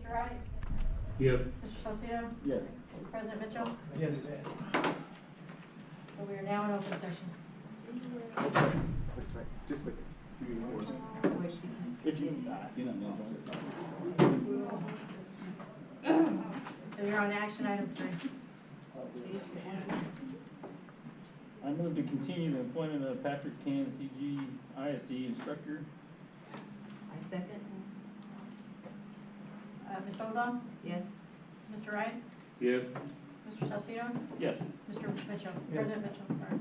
Mr. Wright? Yes. Mr. Salcedo? Yes. President Mitchell? Yes. So we are now in open session. Just wait. If you don't know. So you're on action item 3. I move to continue the employment of Patrick Can, CGUHSD instructor. I second. Ms. Bozon? Yes. Mr. Wright? Yes. Mr. Salcedo? Yes. Mr. Mitchell? Yes. President Mitchell, sorry.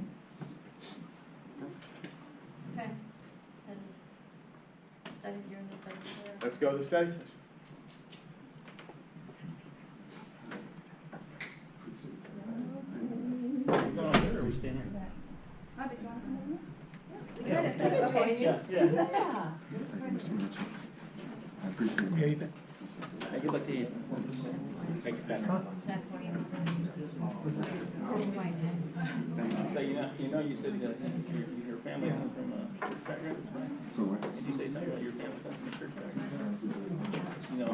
Okay. And study, you're in the study chair. Let's go to the study session. We going on there or are we staying here? Okay. Yeah. Yeah. I appreciate it. Anything? Hey, good luck to you. Thank you, Patrick. That's what So you said your family comes from a church background? Did you say something about your family comes from a church background? You know,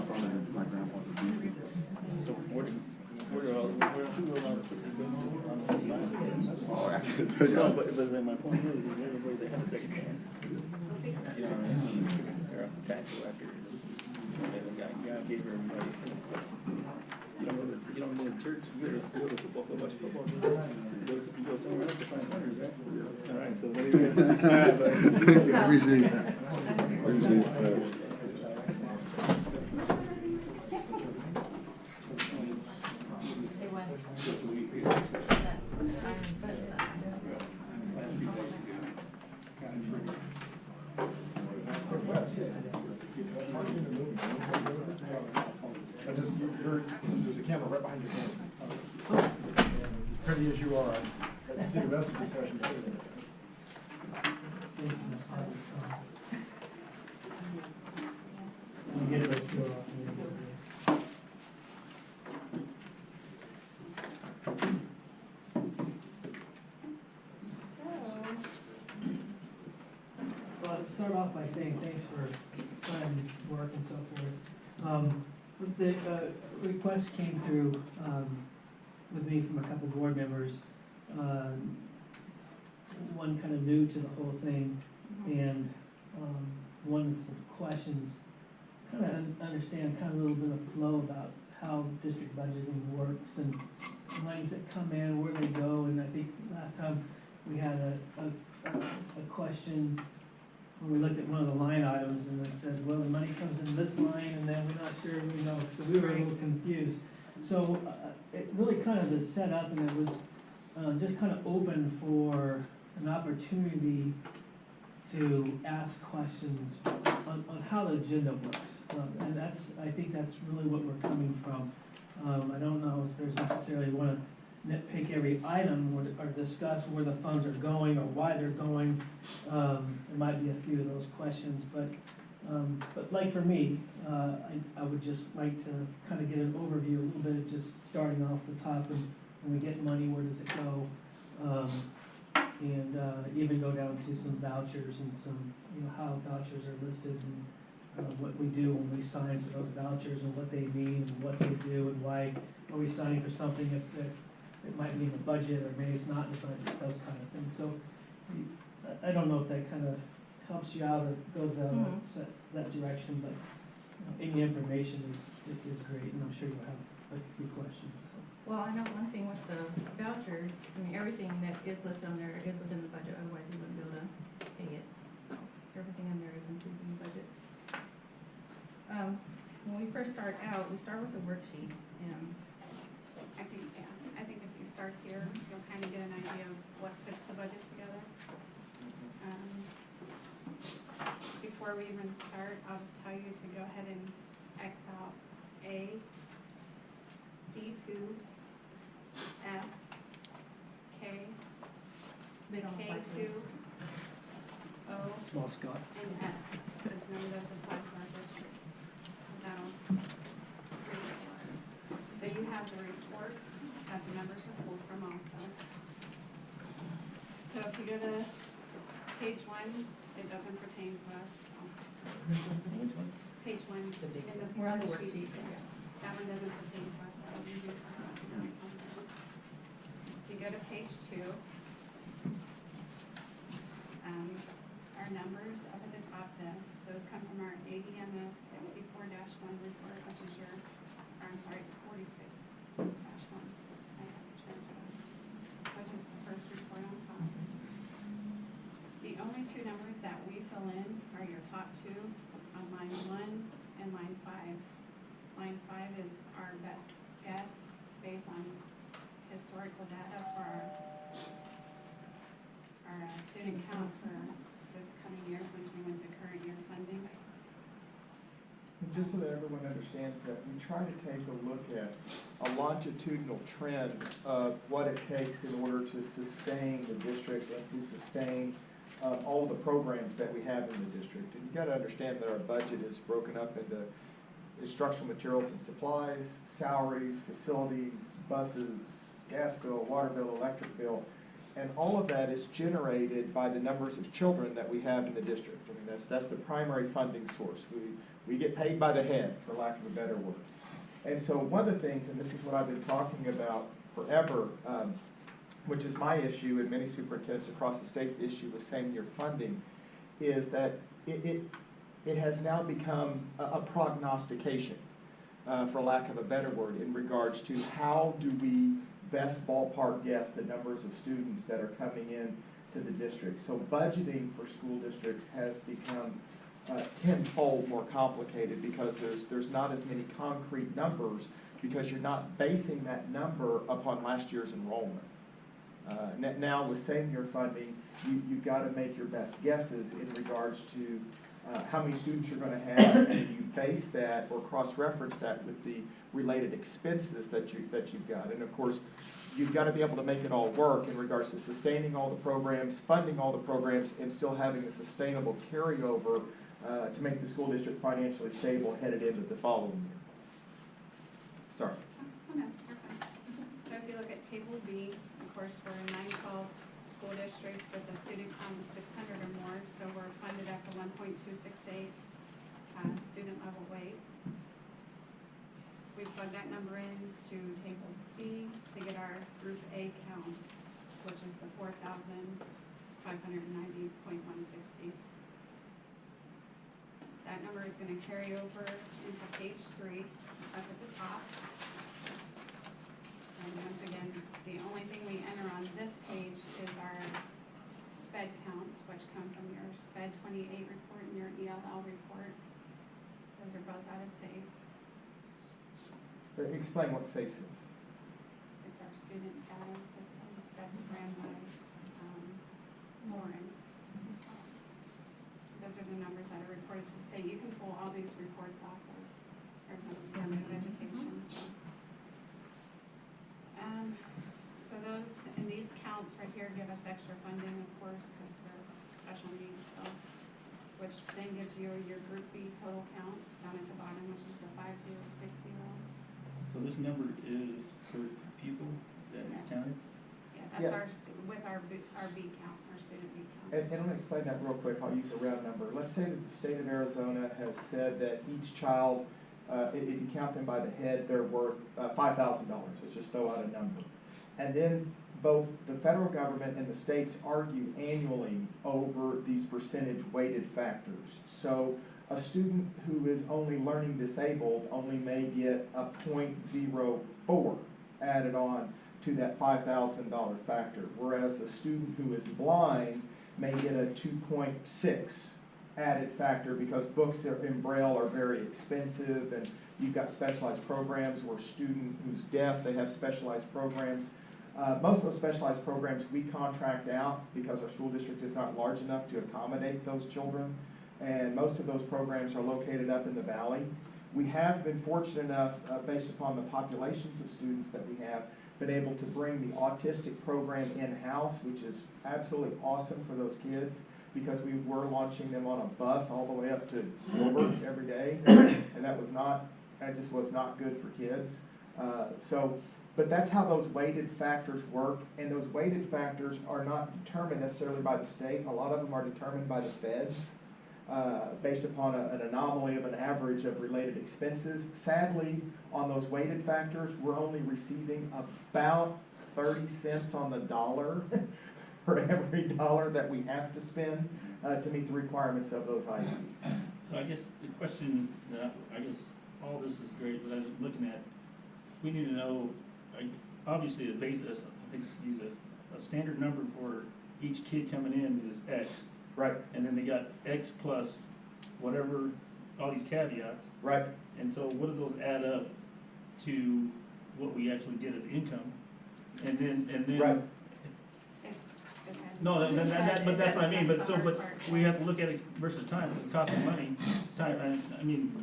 so who are all the sisters go to on the line? Oh, actually, No, but then my point is everybody, they have a second chance. You know what I mean? They're a tax collector. God gave everybody. You don't go to church, you go to football, go watch football. You go somewhere else to find centers, right? All right, so what do you do? All right, buddy. Appreciate that. Appreciate that. Stay west. That's Iron Sunset. There's a camera right behind your head. As pretty as you are, I see the rest of the session too. Well, I'll start off by saying thanks for trying to work and so forth. The request came through with me from a couple board members. One kind of new to the whole thing, and one with some questions. Kind of understand kind of a little bit of flow about how district budgeting works and monies that come in, where they go. And I think last time we had a question when we looked at one of the line items, and it said, well, the money comes in this line, and then we're not sure, you know, so we were a little confused. So it really kind of is set up, and it was just kind of open for an opportunity to ask questions on how the agenda works. And I think that's really what we're coming from. I don't know if there's necessarily want to nitpick every item or discuss where the funds are going or why they're going. There might be a few of those questions, but like for me, I would just like to kind of get an overview, a little bit of just starting off the top, and when we get money, where does it go? And even go down to some vouchers and some, you know, how vouchers are listed and what we do when we sign for those vouchers and what they mean and what they do and why are we signing for something if it might be in the budget or maybe it's not in the budget, those kind of things. So I don't know if that kind of helps you out or goes down that direction, but any information is great, and I'm sure you'll have a few questions. So. Well, I know one thing with the vouchers, I mean, everything that is listed on there is within the budget, otherwise we wouldn't be able to pay it. So everything in there is included in the budget. When we first start out, we start with the worksheets, and I think if you start here, you'll kind of get an idea of what fits the budget together. Before we even start, I'll just tell you to go ahead and X out A, C2, F, K, they don't apply to K2, O, Small Scott. and S, because none of those apply to our district. So that'll create a lot. So you have the reports that the numbers are pulled from also. So if you go to page 1, it doesn't pertain to us. Page 1 in the We're on the worksheet. worksheet, yeah. That one doesn't pertain to us, so we do have something on there. If you go to page 2, our numbers up at the top, those come from our ADMS 64-1 report, which is your, or I'm sorry, it's 46-1. I have the transcripts, which is the first report on top. The only two numbers that we fill in are your top two on line 1 and line 5. Line 5 is our best guess based on historical data for our student count for this coming year since we went to current year funding. And just so that everyone understands that, we try to take a look at a longitudinal trend of what it takes in order to sustain the district and to sustain all the programs that we have in the district. And you got to understand that our budget is broken up into instructional materials and supplies, salaries, facilities, buses, gas bill, water bill, electric bill, and all of that is generated by the numbers of children that we have in the district. I mean, that's the primary funding source. We get paid by the head, for lack of a better word. And so one of the things, and this is what I've been talking about forever, which is my issue and many superintendents across the state's issue with same-year funding, is that it has now become a prognostication, for lack of a better word, in regards to how do we best ballpark guess the numbers of students that are coming in to the district. So budgeting for school districts has become tenfold more complicated because there's not as many concrete numbers because you're not basing that number upon last year's enrollment. Now with same-year funding, you've got to make your best guesses in regards to how many students you're going to have, and you base that or cross-reference that with the related expenses that you've got. And of course, you've got to be able to make it all work in regards to sustaining all the programs, funding all the programs, and still having a sustainable carryover to make the school district financially stable headed into the following year. Sorry. Oh, no, you're fine. So if you look at table B, of course, we're a 912 school district with a student count of 600 or more, so we're funded at the 1.268 student level weight. We plug that number into table C to get our group A count, which is the 4,590.160. That number is going to carry over into page 3 up at the top. And once again, the only thing we enter on this page is our SPED counts, which come from your SPED 28 report and your ELL report. Those are both out of SACE. Explain what SACE is. It's our student data system that's ran by Lauren. So those are the numbers that are reported to the state. You can pull all these reports off of Arizona Department of Education. So those, and these counts right here give us extra funding, of course, because they're special needs. So, which then gives you your group B total count down at the bottom, which is the 5060. So this number is per pupil that is counted? Yeah, that's our, with our B count, our student B count. And I'm going to explain that real quick. I'll use a round number. Let's say that the state of Arizona has said that each child, if you count them by the head, they're worth $5,000. Let's just throw out a number. And then both the federal government and the states argue annually over these percentage weighted factors. So a student who is only learning disabled only may get a 0.04 added on to that $5,000 factor, whereas a student who is blind may get a 2.6 added factor because books in Braille are very expensive, and you've got specialized programs where a student who's deaf, they have specialized programs. Most of those specialized programs we contract out because our school district is not large enough to accommodate those children, and most of those programs are located up in the valley. We have been fortunate enough, based upon the populations of students that we have, been able to bring the autistic program in-house, which is absolutely awesome for those kids, because we were launching them on a bus all the way up to Gilbert every day, and that just was not good for kids. But that's how those weighted factors work, and those weighted factors are not determined necessarily by the state. A lot of them are determined by the feds. based upon an anomaly of an average of related expenses. Sadly, on those weighted factors, we're only receiving about 30 cents on the dollar for every dollar that we have to spend to meet the requirements of those IEPs. So I guess the question, I guess all this is great, but I was looking at, we need to know, obviously the basis, use a standard number for each kid coming in is X. Right, And then they got X plus whatever, all these caveats. right. And so what do those add up to what we actually get as income? And then. Right. It depends. No, but that's what I mean, but That's so, the hard but part. we have to look at it versus time, the cost of money, time, I mean,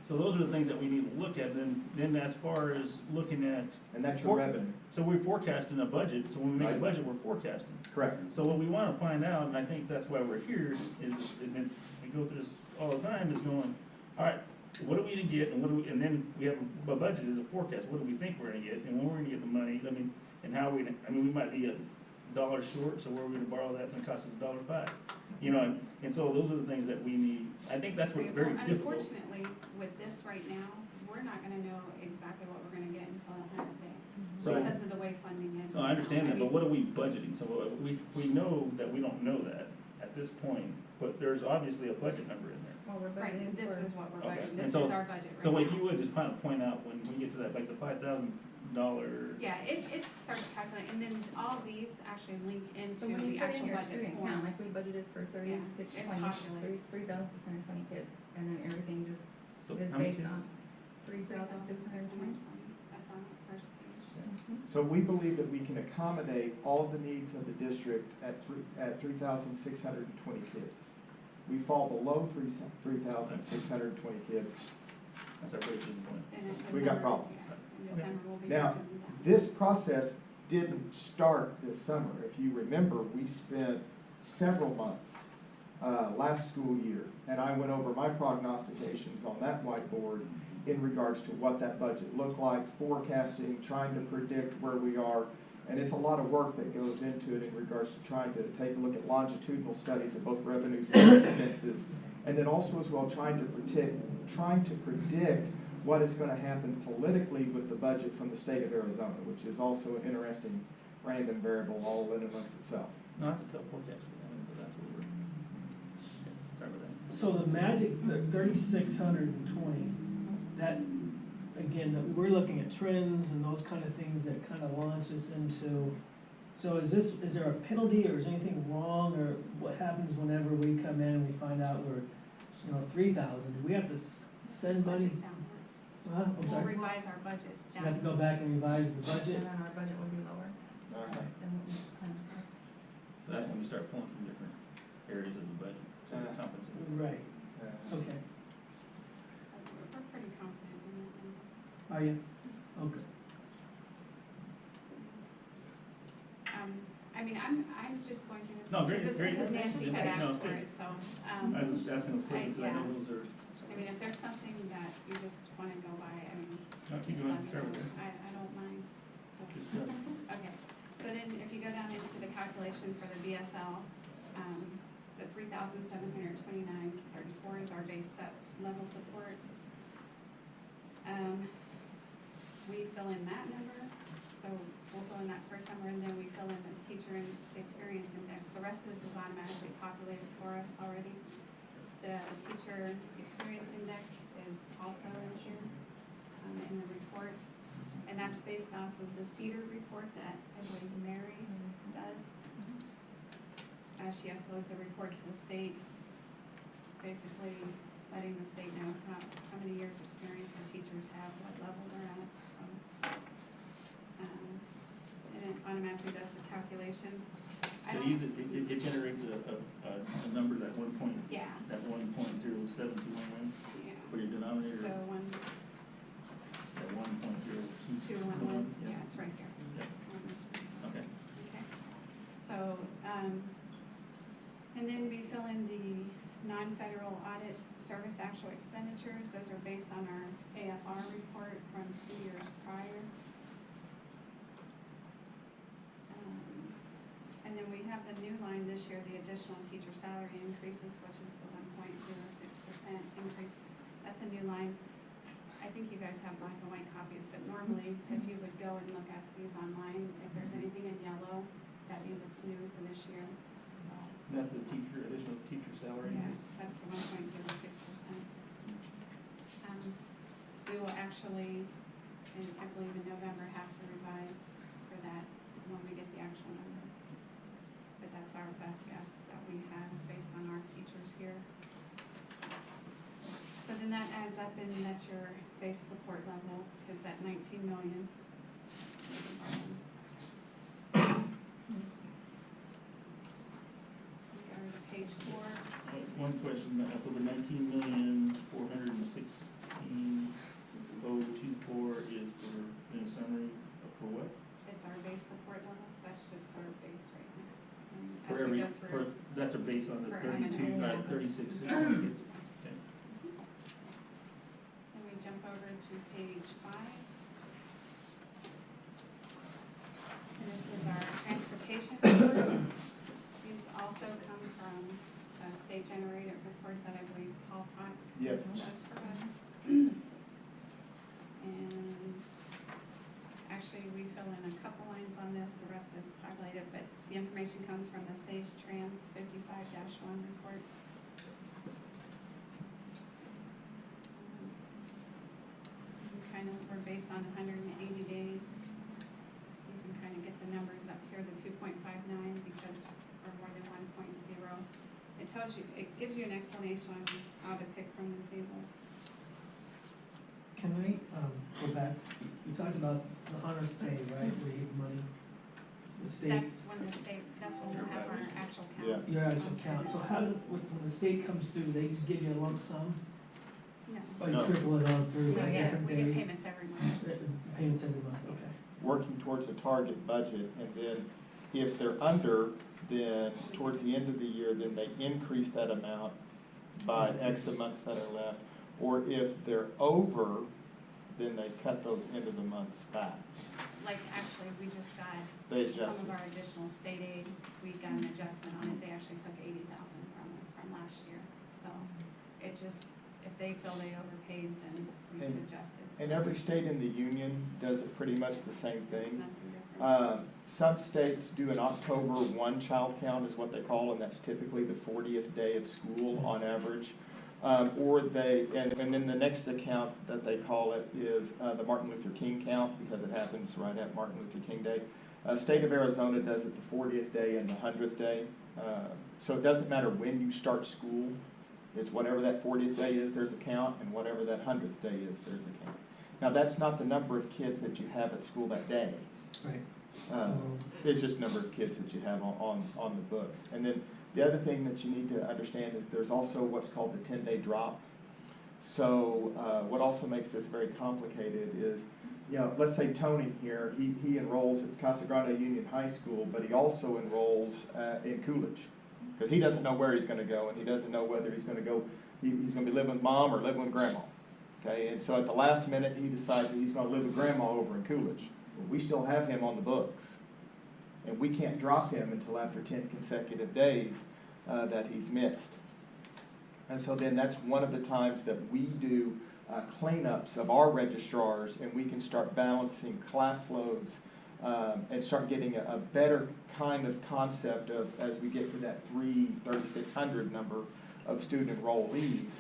so those are the things that we need to look at, then as far as looking at. And that's your revenue. So we're forecasting a budget, so when we make a Right. budget, we're forecasting. Correct. So what we wanna find out, and I think that's why we're here, is, we go through this all the time, is going, all right, what do we gonna get, and and then we have a budget as a forecast, what do we think we're gonna get, and when we're gonna get the money, I mean, and how we, we might be $1 short, so where are we gonna borrow that, it's gonna cost us $1.05. You know, and so those are the things that we need, I think that's what's very Well, difficult. Unfortunately, with this right now, we're not gonna know exactly what we're gonna get until the 100th day, So- because of the way funding is. So I understand that, but mean, what are we budgeting? So we know that we don't know that at this point, but there's obviously a budget number in there. Well, we're Right, budgeting this for. is what we're Okay. budgeting, And this so- is our budget right So now. if you would just kind of point out when we get to that, like the $5,000. Yeah, it starts calculating, and then all these actually link into So when you the put in actual your budget student count, like forms. we budgeted for Yeah, 36, it 20, populates. 3,620 kids, and then everything just So is how many based kids? on 3,620. That's on the first page. So we believe that we can accommodate all of the needs of the district at 3,620 kids. We fall below 3,620 kids. That's our breaking point. And in We got December- problems. yeah, In December, we'll be Now, budgeting that. this process didn't start this summer. If you remember, we spent several months last school year, and I went over my prognostications on that whiteboard in regards to what that budget looked like, forecasting, trying to predict where we are. And it's a lot of work that goes into it in regards to trying to take a look at longitudinal studies of both revenues and expenses. And then also as well, trying to predict what is going to happen politically with the budget from the state of Arizona, which is also an interesting random variable all in amongst itself. No, that's a tough forecast, but that's what we're, sorry about that. So the magic, the 3,620, that, again, that we're looking at trends and those kind of things that kind of launch us into, so is there a penalty or is anything wrong, or what happens whenever we come in and we find out we're, 3,000? Do we have to send money? Budget downwards. Huh? I'm We'll sorry. revise our budget We have to go downwards. back and revise the budget? And then our budget would be lower than what we planned for. So that's when we start pulling from different areas of the budget to compensate. Right, okay. We're pretty confident in that one. Are you? Okay. I'm just going through this. No, great, because great. Nancy had No, asked for good. it, so, I was just asking those questions, because I know yeah. those are. I mean, if there's something that you just wanna go by, No, keep just going, let me start know. with that. I don't mind, so. Good stuff. Okay, so then if you go down into the calculation for the BSL, the 3,729.34 is our base set level support. We fill in that number, so we'll fill in that first number, and then we fill in the teacher and experience index. The rest of this is automatically populated for us already. The teacher experience index is also in here, in the reports, and that's based off of the CEDAR report that I believe Mary does. She uploads a report to the state, basically letting the state know how many years' experience our teachers have, what level they're at, so. And it automatically does the calculations. I So don't- it generates a number that 1.0721 Yeah, for yeah. your denominator, So one, that 1.02. 211, yeah, it's right there. Yeah. On this one. Okay. Okay, so, and then we fill in the non-federal audit service actual expenditures. Those are based on our AFR report from 2 years prior. And then we have the new line this year, the additional teacher salary increases, which is the 1.02. increase. That's a new line. I think you guys have black and white copies, but normally, if you would go and look at these online, if there's anything in yellow, that means it's new for this year, so. That's the teacher, additional teacher salary. Yeah, that's the 1.06%. We will actually, I believe in November, have to revise for that when we get the actual number. But that's our best guess that we have based on our teachers here. So then that adds up in that your base support level is that 19 million. We go to page 4. One question, so the 19,416,024 is for, in summary, for what? It's our base support level. That's just our base right now. And For as we every, go through. that's a base on the For 32, M&A. 36. Okay. Then we jump over to page 5. And this is our transportation report. These also come from a state generated report that I believe Paul Potts Yes. does for us. And actually, we fill in a couple lines on this, the rest is highlighted, but the information comes from the state trans 55-1 report. We're based on 180 days. You can kind of get the numbers up here, the 2.59, because we're more than 1.0. It tells you, it gives you an explanation on how to pick from the tables. Can I, go back, you talked about the honors pay, right, where you have money, the state, That's when we'll have our actual count. your actual count, so how does, when the state comes through, they just give you a lump sum? No. Or you No. trickle it on through, We like get, different we days? get payments every month. Payments every month, okay. Working towards a target budget, and then if they're under, then towards the end of the year, then they increase that amount by X the months that are left. Or if they're over, then they cut those end of the months back. Like, actually, we just got They some adjusted. of our additional state aid, we got an adjustment on it. They actually took 80,000 from us from last year. So it just, if they feel they overpaid, then we can adjust it. And So every state in the union does it pretty much the same it's thing. nothing different. Some states do an October 1 child count is what they call, and that's typically the 40th day of school on average. Or they, and then the next account that they call it is the Martin Luther King count, because it happens right at Martin Luther King Day. State of Arizona does it the 40th day and the 100th day. So it doesn't matter when you start school. It's whatever that 40th day is, there's a count, and whatever that 100th day is, there's a count. Now, that's not the number of kids that you have at school that day. Right. It's just number of kids that you have on the books. And then the other thing that you need to understand is there's also what's called the 10-day drop. So what also makes this very complicated is, you know, let's say Tony here, he enrolls at Casa Grande Union High School, but he also enrolls in Coolidge, because he doesn't know where he's going to go, and he doesn't know whether he's going to go, he's going to be living with mom or living with grandma. Okay, and so at the last minute, he decides that he's going to live with grandma over in Coolidge. Well, we still have him on the books, and we can't drop him until after 10 consecutive days that he's missed. And so then that's one of the times that we do cleanups of our registrars, and we can start balancing class loads and start getting a better kind of concept of, as we get to that 3,600 number of student enrollees,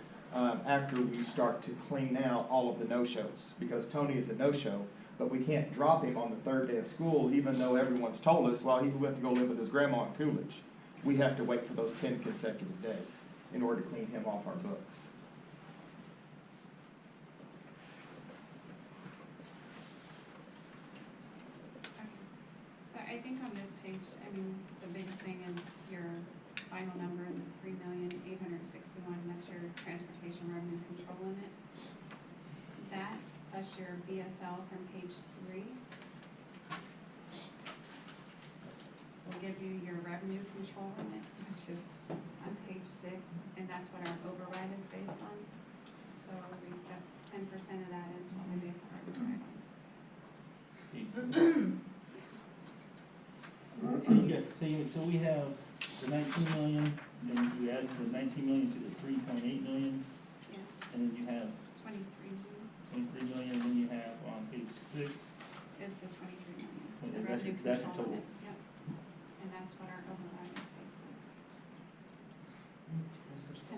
after we start to clean out all of the no-shows. Because Tony is a no-show, but we can't drop him on the third day of school, even though everyone's told us, well, he went to go live with his grandma in Coolidge. We have to wait for those 10 consecutive days in order to clean him off our books. Okay. So I think on this page, I mean, the biggest thing is your final number, the 3,861,000, that's your transportation revenue control limit. That plus your BSL from page 3 will give you your revenue control limit, which is on page 6, and that's what our override is based on. So that's 10% of that is what we base our override on. So we have the 19 million, then you add the 19 million to the 3.8 million, and then you have 23 $23 million, and then you have on page 6, is the 23 million. Well, The that's your- revenue that's your control total. limit, yep. And that's what our override is based on.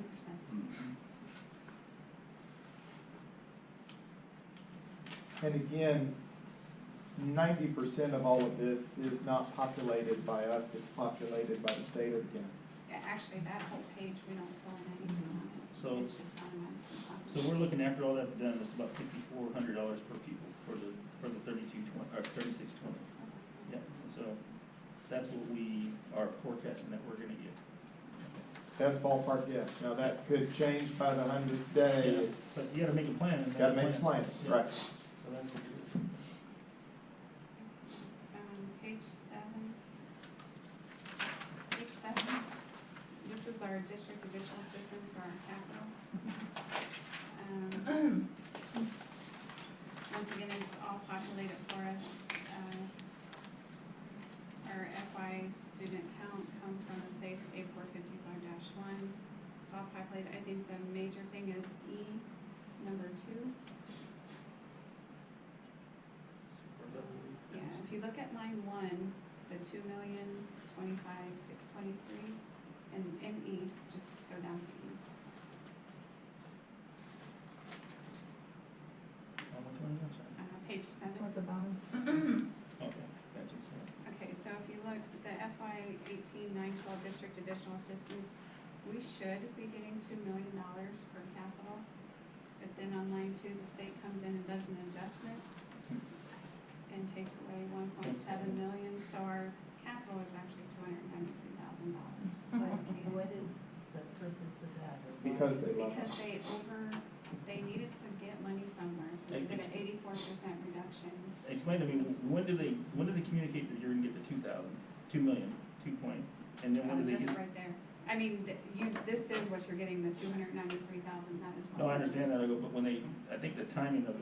10%. And again, 90% of all of this is not populated by us, it's populated by the state again. Yeah, actually, that whole page, we don't fill in anything on it. So- It's just automatically populated. So we're looking after all that's done, it's about $6,400 per pupil for the 3220, or 3620. Yeah, so that's what we are forecasting that we're gonna get. That's ballpark, yes. Now, that could change by the 100th day. But you gotta make a plan. and Gotta make a plan, Yeah. right. So that's what it is. Page 7. Page 7, this is our district additional assistance for our capital. Once again, it's all populated for us. Our FY student count comes from the state's 8455-1. It's all populated. I think the major thing is E, number 2. Yeah, if you look at line 1, the 2,025,623, and in E, just go down to E. How much money was that? Page 7. Toward the bottom. Okay, gotcha. Okay, so if you look, the FY 18-912 district additional assistance, we should be getting $2 million for capital. But then on line 2, the state comes in and does an adjustment and takes away 1.7 million, so our capital is actually $293,000. What is the purpose of that? Because they love us. Because they needed to get money somewhere, so they did an 84% reduction. Explain to me, when do they communicate that you're gonna get the 2 million, 2 point, and then when do they Just get? right there. I mean, this is what you're getting, the 293,000, that is what. No, I understand that, but when I think the timing of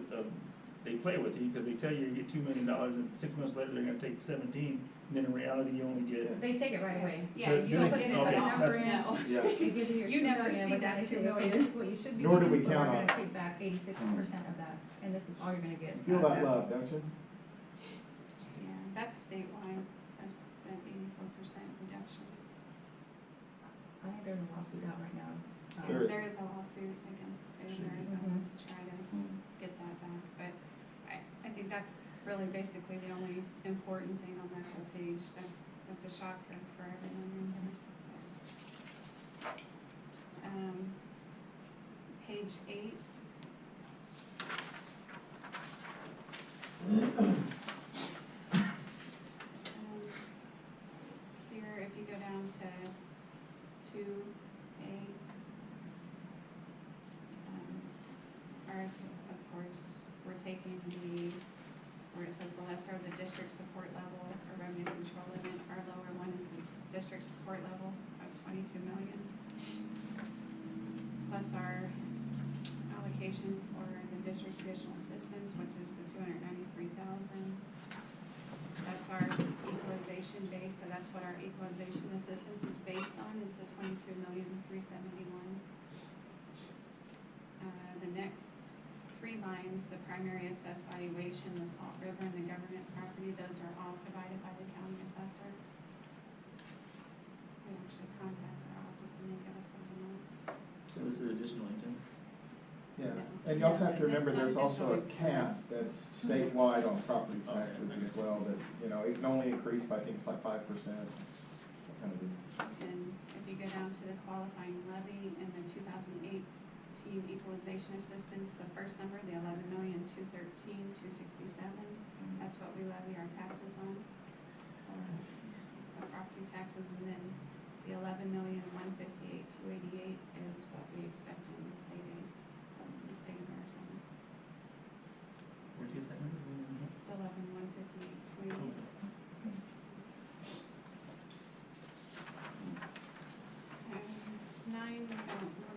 they play with you, because they tell you you get $2 million, and 6 months later, they're gonna take 17, and then in reality, you only get. They take it right away. Yeah, But you do don't they- put it in okay, the that's- number in. No. Yeah. They give you your You 2 never million, see but that then they 2 say, okay, million. this is what you should be Nor do getting, we so count we're on gonna it. take back 86% of that, and this is all you're gonna get. Feel that love, don't you? Yeah, that's statewide, that 84% reduction. I think there's a lawsuit out right now. There is. There is a lawsuit against the state of Arizona to try to get that back, but I think that's really basically the only important thing on that whole page. That's a shock for everyone. Page 8. Here, if you go down to 2A, ours, of course, we're taking where it says the lesser of the district support level or revenue control limit, our lower one is the district support level of 22 million. Plus our allocation for the district additional assistance, which is the 293,000. That's our equalization base, so that's what our equalization assistance is based on, is the 22,371,000. The next 3 lines, the primary assessed valuation, the Salt River, and the government property, those are all provided by the county assessor. We actually contact our office and they give us those amounts. So this is additional income? Yeah, and you also have to remember, That's there's not also a additional cap income. that's statewide on property taxes as well, that, you know, it can only increase by, I think it's like 5%. Kind of And if you go down to the qualifying levy and the 2018 equalization assistance, the first number, the 11,213,267, that's what we levy our taxes on, the property taxes, and then the 11,158,288 is what we expect in the state aid from the state of Arizona. Where'd you get that number? The 11,158,288. 9, we're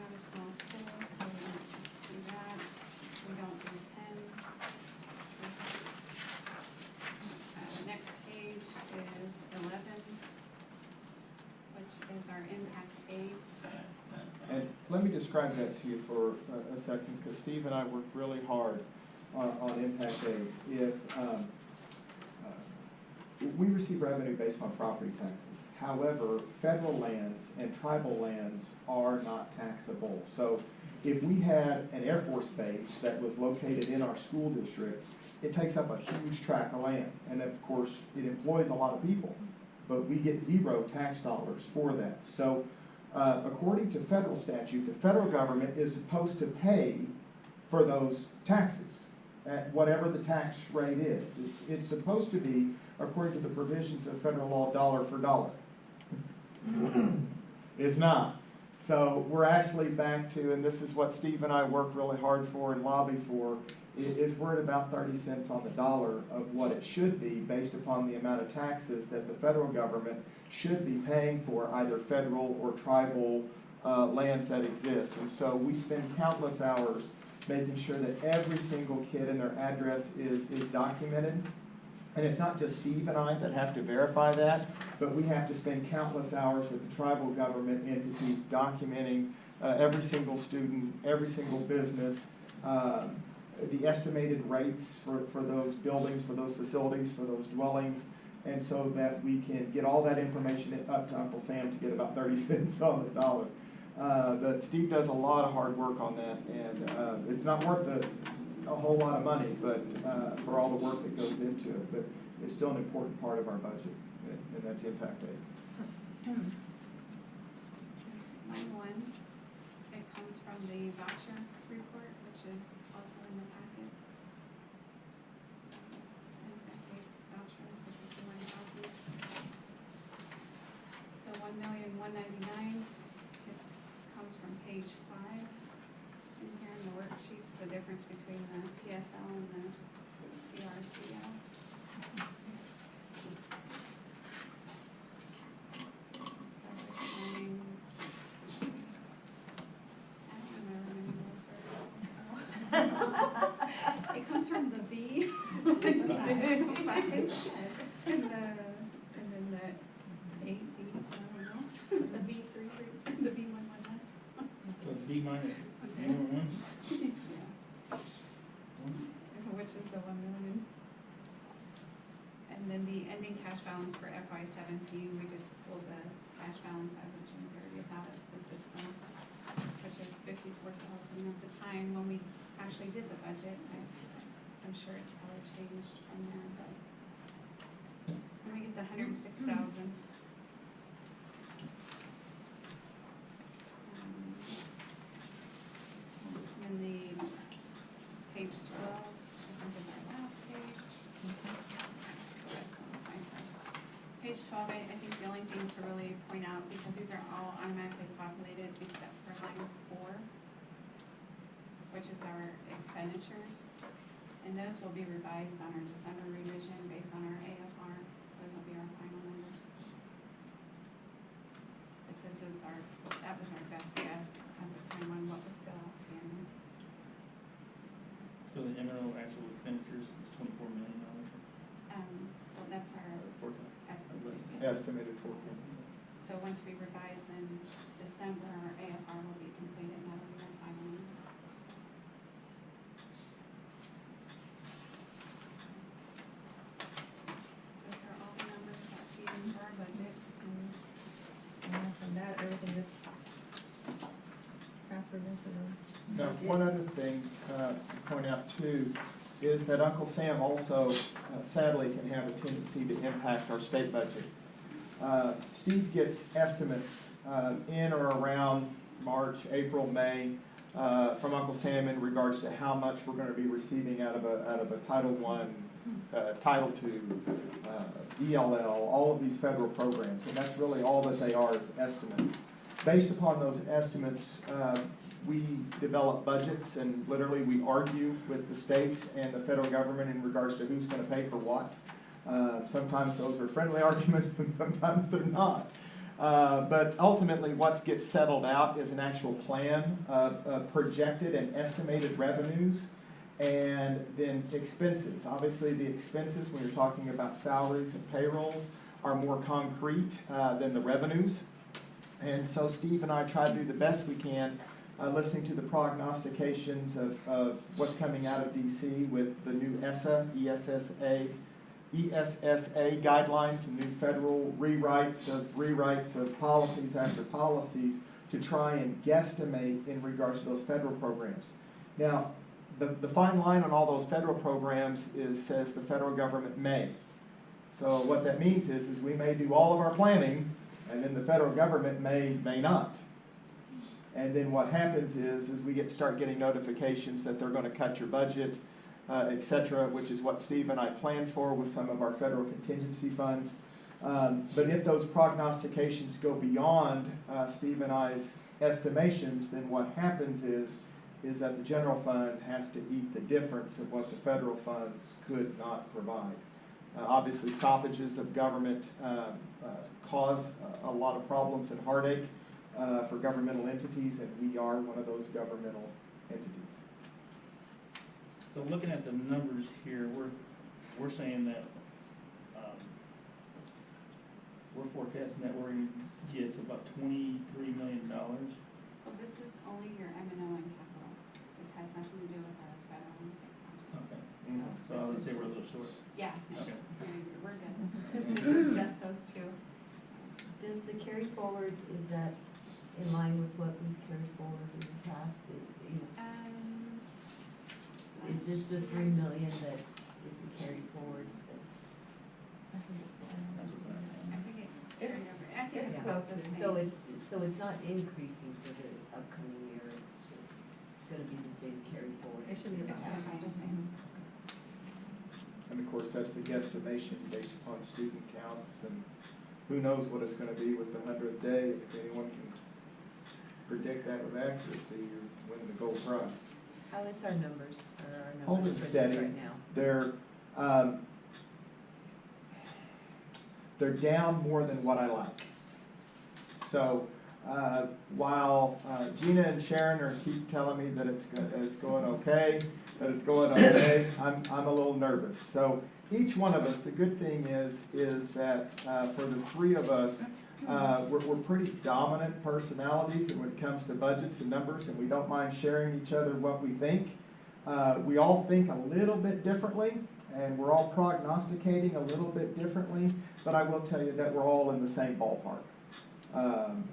not a small school, so we don't do that. We don't do 10. The next page is 11, which is our impact aid. And let let me describe that to you for a second, because Steve and I worked really hard on impact aid. If, we receive revenue based on property taxes. However, federal lands and tribal lands are not taxable. So if we had an Air Force base that was located in our school district, it takes up a huge tract of land. And of course, it employs a lot of people, but we get 0 tax dollars for that. So according to federal statute, the federal government is supposed to pay for those taxes at whatever the tax rate is. It's supposed to be, according to the provisions of federal law, dollar for dollar. It's not. So we're actually back to, and this is what Steve and I work really hard for and lobby for, is we're at about 30 cents on the dollar of what it should be based upon the amount of taxes that the federal government should be paying for either federal or tribal lands that exist. And so we spend countless hours making sure that every single kid and their address is documented. And it's not just Steve and I that have to verify that, but we have to spend countless hours with the tribal government entities documenting every single student, every single business, the estimated rates for those buildings, for those facilities, for those dwellings, and so that we can get all that information up to Uncle Sam to get about 30 cents on the dollar. But Steve does a lot of hard work on that, and it's not worth a whole lot of money, but for all the work that goes into it, but it's still an important part of our budget, and that's impact aid. Line 1, it comes from the voucher report, which is also in the packet. Impact aid voucher, which is the 1,000. The $1,199,000, it comes from page 5 in here in the worksheets, the difference between the TSL and the TRCL. So it's running, I don't remember many rules are. It comes from the B. And then the 8B, I don't know, the B33, the B119. So it's B minus A11. Which is the 1 million. And then the ending cash balance for FY17, we just pulled the cash balance as of June 30th out of the system, which is 54,000 at the time when we actually did the budget. I'm sure it's probably changed from there, but when we get the 106,000. And the page 12, I think is our last page. So I still want to find this. Page 12, I think the only thing to really point out, because these are all automatically populated except for line 4, which is our expenditures. And those will be revised on our December revision based on our AFR. Those will be our final numbers. But that was our best guess at the time on what was still outstanding. So the MO actual expenditures is $24 million. Well, that's our Forecast. estimate. Estimated forecast. So once we revise in December, our AFR will be completed, and that'll be our final number. Those are all the numbers that feed into our budget. And from that, everything just transfers into the Now, budget. one other thing to point out too is that Uncle Sam also sadly can have a tendency to impact our state budget. Steve gets estimates in or around March, April, May from Uncle Sam in regards to how much we're going to be receiving out of a Title I, Title II, ELL, all of these federal programs, and that's really all that they are is estimates. Based upon those estimates, we develop budgets, and literally we argue with the state and the federal government in regards to who's going to pay for what. Sometimes those are friendly arguments, and sometimes they're not. But ultimately, what gets settled out is an actual plan of projected and estimated revenues, and then expenses. Obviously, the expenses, when you're talking about salaries and payrolls, are more concrete than the revenues. And so Steve and I try to do the best we can listening to the prognostications of what's coming out of DC with the new ESSA guidelines, and new federal rewrites of policies after policies to try and guesstimate in regards to those federal programs. Now, the fine line on all those federal programs says the federal government may. So what that means is we may do all of our planning, and then the federal government may not. And then what happens is we start getting notifications that they're going to cut your budget, et cetera, which is what Steve and I planned for with some of our federal contingency funds. But if those prognostications go beyond Steve and I's estimations, then what happens is that the general fund has to eat the difference of what the federal funds could not provide. Obviously, stoppages of government cause a lot of problems and heartache for governmental entities, and we are one of those governmental entities. So looking at the numbers here, we're saying that, we're forecasting that we're gonna get about $23 million. Well, this is only your M&O and capital. This has nothing to do with our federal and state projects. Okay. So I would say we're a little short. Yeah, Okay. we're good. This is just those two. Does the carry forward, is that in line with what we've carried forward in the past? Is this the 3 million that is the carry forward that? I think it carried over. I think it's Yeah. about the same. So it's not increasing for the upcoming year, it's just gonna be the same carry forward? It should be about Yeah, half. it's the same. And of course, that's the guesstimation based upon student counts, and who knows what it's gonna be with the 100th day. If anyone can predict that with accuracy, you're winning the gold prize. How is our numbers, Holding for this steady. right now? They're down more than what I like. So, while Gina and Sharon keep telling me that it's going okay, I'm a little nervous. So each one of us, the good thing is that for the three of us, we're pretty dominant personalities when it comes to budgets and numbers, and we don't mind sharing each other what we think. We all think a little bit differently, and we're all prognosticating a little bit differently, but I will tell you that we're all in the same ballpark.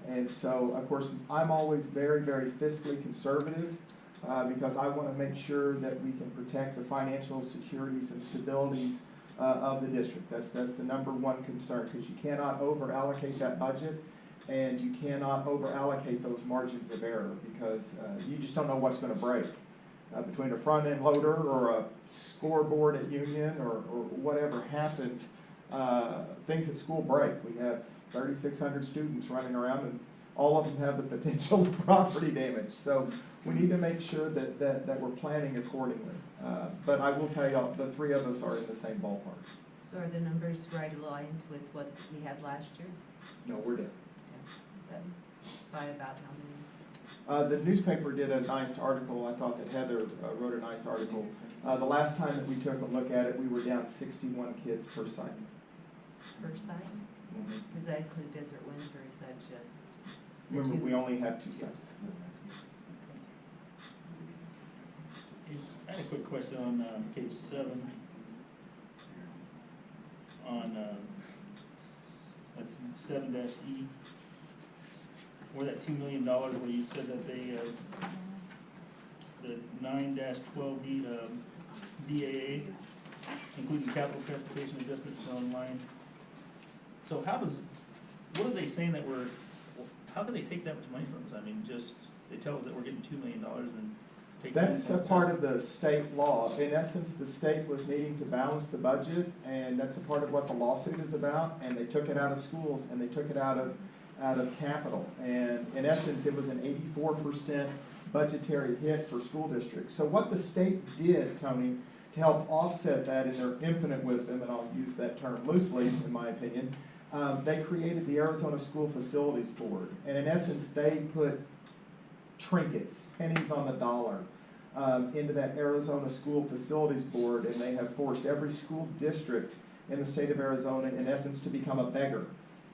And so, of course, I'm always very, very fiscally conservative because I want to make sure that we can protect the financial securities and stabilities of the district. That's the number one concern, because you cannot over-allocate that budget, and you cannot over-allocate those margins of error, because you just don't know what's going to break. Between a front-end loader or a scoreboard at Union or whatever happens, things at school break. We have 3,600 students running around, and all of them have the potential of property damage. So we need to make sure that we're planning accordingly. But I will tell you, the three of us are in the same ballpark. So are the numbers right aligned with what we had last year? No, we're different. By about how many? The newspaper did a nice article. I thought that Heather wrote a nice article. The last time that we took a look at it, we were down 61 kids per site. Per site? Does that include Desert Winds, or is that just? the Remember, two? we only have 2 sites. I had a quick question on page 7. On that's 7-E, where that $2 million, where you said that they, the 9-12B BAA, including capital transportation adjustments for online. So what are they saying that how can they take that much money from us? I mean, just, they tell us that we're getting $2 million and take. That's a part of the state law. In essence, the state was needing to balance the budget, and that's a part of what the lawsuit is about, and they took it out of schools, and they took it out of capital. And in essence, it was an 84% budgetary hit for school districts. So what the state did, Tony, to help offset that in their infinite wisdom, and I'll use that term loosely in my opinion, they created the Arizona School Facilities Board. And in essence, they put trinkets, pennies on the dollar, into that Arizona School Facilities Board, and they have forced every school district in the state of Arizona, in essence, to become a beggar.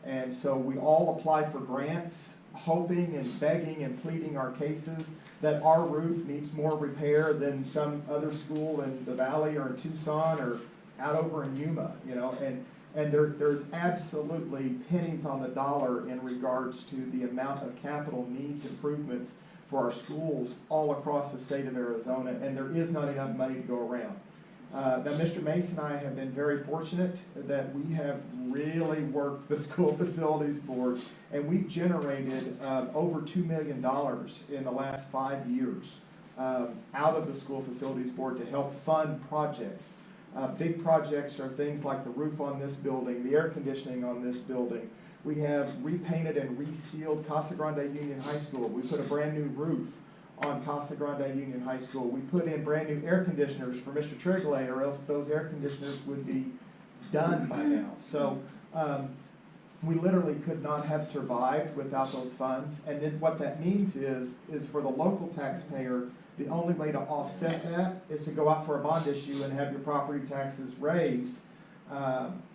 And so we all apply for grants, hoping and begging and pleading our cases that our roof needs more repair than some other school in the valley or in Tucson or out over in Yuma, you know, and there's absolutely pennies on the dollar in regards to the amount of capital needs improvements for our schools all across the state of Arizona, and there is not enough money to go around. Now, Mr. Mason and I have been very fortunate that we have really worked the school facilities board, and we've generated over $2 million in the last 5 years out of the school facilities board to help fund projects. Big projects are things like the roof on this building, the air conditioning on this building. We have repainted and resealed Casa Grande Union High School. We put a brand new roof on Casa Grande Union High School. We put in brand new air conditioners for Mr. Trigley, or else those air conditioners would be done by now. So we literally could not have survived without those funds. And then what that means is for the local taxpayer, the only way to offset that is to go out for a bond issue and have your property taxes raised,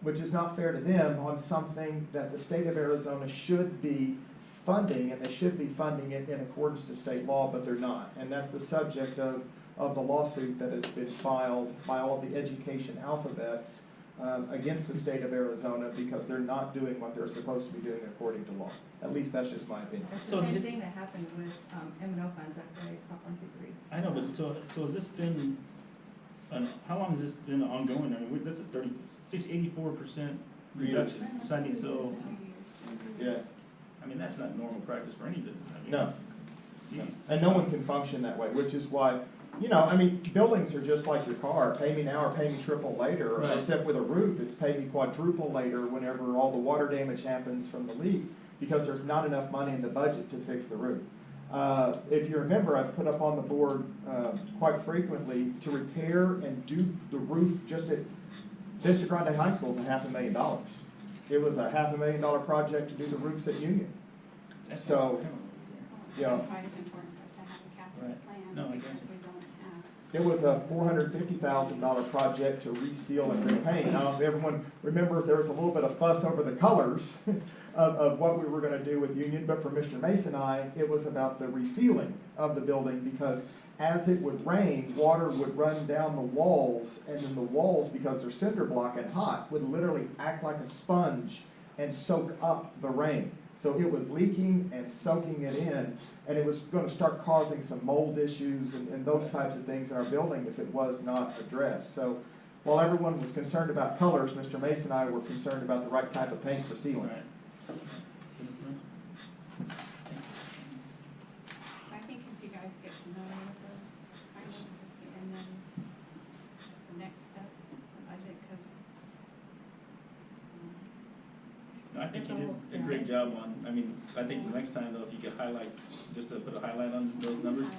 which is not fair to them on something that the state of Arizona should be funding, and they should be funding it in accordance to state law, but they're not. And that's the subject of the lawsuit that has been filed by all of the education alphabets against the state of Arizona because they're not doing what they're supposed to be doing according to law. At least that's just my opinion. That's So the same did- thing that happened with M&O funds, that's why Prop 123. I know, but so has this been, how long has this been ongoing? I mean, that's a 84% reduction, Sunday, so, Yeah. I mean, that's not normal practice for any business. I mean, No. geez. And no one can function that way, which is why, you know, I mean, buildings are just like your car. Pay me now or pay me triple later. Right. Except with a roof, it's pay me quadruple later whenever all the water damage happens from the leak, because there's not enough money in the budget to fix the roof. If you remember, I've put up on the board quite frequently to repair and do the roof just at Vista Grande High School is $500,000. It was a $500,000 project to do the roofs at Union. That's So, yeah. That's why it's important for us to have a capital Right. plan, No, I because got you. we don't have. It was a $450,000 project to reseal and repaint. Now, if everyone, remember, there was a little bit of fuss over the colors of what we were gonna do with Union, but for Mr. Mason and I, it was about the resealing of the building, because as it would rain, water would run down the walls, and then the walls, because they're cinder block and hot, would literally act like a sponge and soak up the rain. So it was leaking and soaking it in, and it was gonna start causing some mold issues and those types of things in our building if it was not addressed. So while everyone was concerned about colors, Mr. Mason and I were concerned about the right type of paint for sealing. Right. So I think if you guys get familiar with those, kind of just, and then the next step, the budget, because. No, I think you did a great job on, I mean, I think the next time though, if you could highlight, just to put a highlight on those numbers.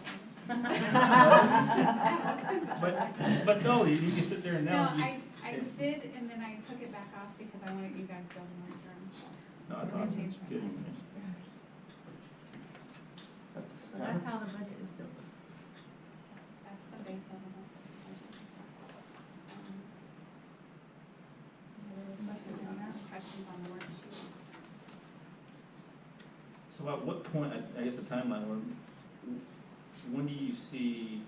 But no, you can sit there and No, now. I did, and then I took it back off because I wanted you guys to build more terms, so. No, it's We're gonna awesome. change my Good mind. information. So that's how the budget is built. That's the base of the budget. Questions on that? Questions on the worksheets? So at what point, I guess the timeline, when do you see,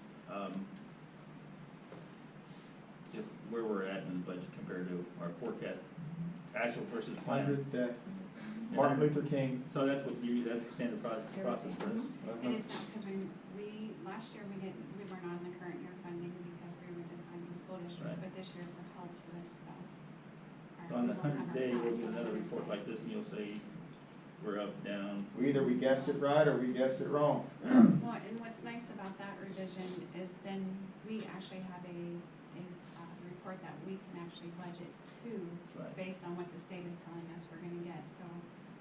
where we're at in the budget compared to our forecast, actual versus plan? 100th day, Martin Luther King. So that's what that's the standard process for us? It is not, because last year we were not in the current year funding because we were defunding school district, Right. but this year we're held to it, so. So on the we won't have 100th our day, we'll plans get on another 100th report day. like this, and you'll say, we're up, down. Either we guessed it right or we guessed it wrong. Well, and what's nice about that revision is then we actually have a report that we can actually budget to, Right. based on what the state is telling us we're gonna get, so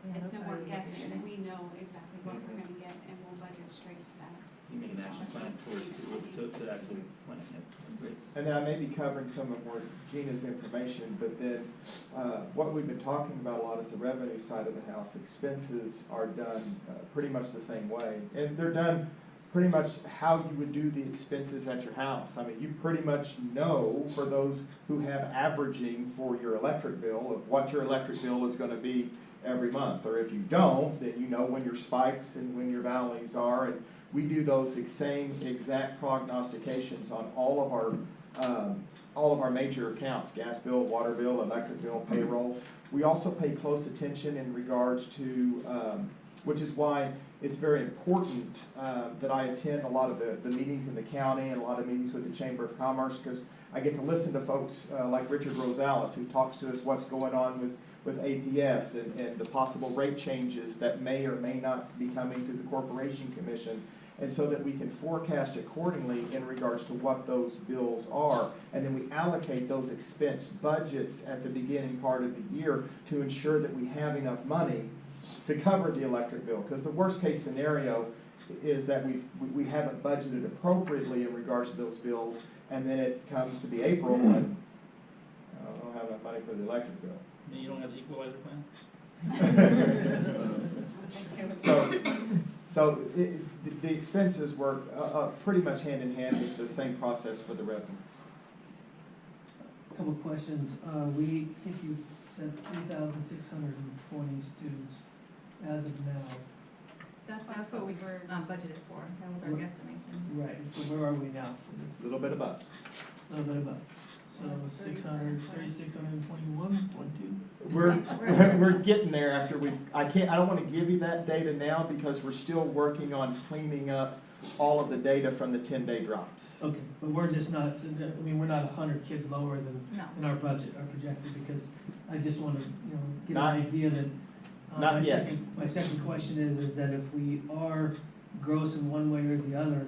Yeah, it's that's no more already guessing, interesting. we know exactly what we're gonna get, and we'll budget straight to that. You make an action plan to actually plan it. That's great. And then I may be covering some of more Gina's information, but then what we've been talking about a lot is the revenue side of the house. Expenses are done pretty much the same way. And they're done pretty much how you would do the expenses at your house. I mean, you pretty much know, for those who have averaging for your electric bill, of what your electric bill is going to be every month. Or if you don't, then you know when your spikes and when your valleys are. And we do those same exact prognostications on all of our major accounts: gas bill, water bill, electric bill, payroll. We also pay close attention in regards to, which is why it's very important that I attend a lot of the meetings in the county and a lot of meetings with the Chamber of Commerce, because I get to listen to folks like Richard Rosales, who talks to us what's going on with APS and the possible rate changes that may or may not be coming to the Corporation Commission, and so that we can forecast accordingly in regards to what those bills are. And then we allocate those expense budgets at the beginning part of the year to ensure that we have enough money to cover the electric bill. Because the worst case scenario is that we haven't budgeted appropriately in regards to those bills, and then it comes to be April and I don't have enough money for the electric bill. And you don't have the equalizer plan? So the expenses work pretty much hand in hand with the same process for the revenues. Couple of questions. We think you said 3,620 students as of now. That's what we were budgeted for, that was our guesstimation. Right, and so where are we now? A little bit above. A little bit above. So 3,621, 22? We're getting there after I don't want to give you that data now because we're still working on cleaning up all of the data from the 10-day drops. Okay, but we're just not, we're not 100 kids lower No. than our budget, our projected, because I just want to, get Not- an idea that. not yet. My second question is that if we are gross in one way or the other,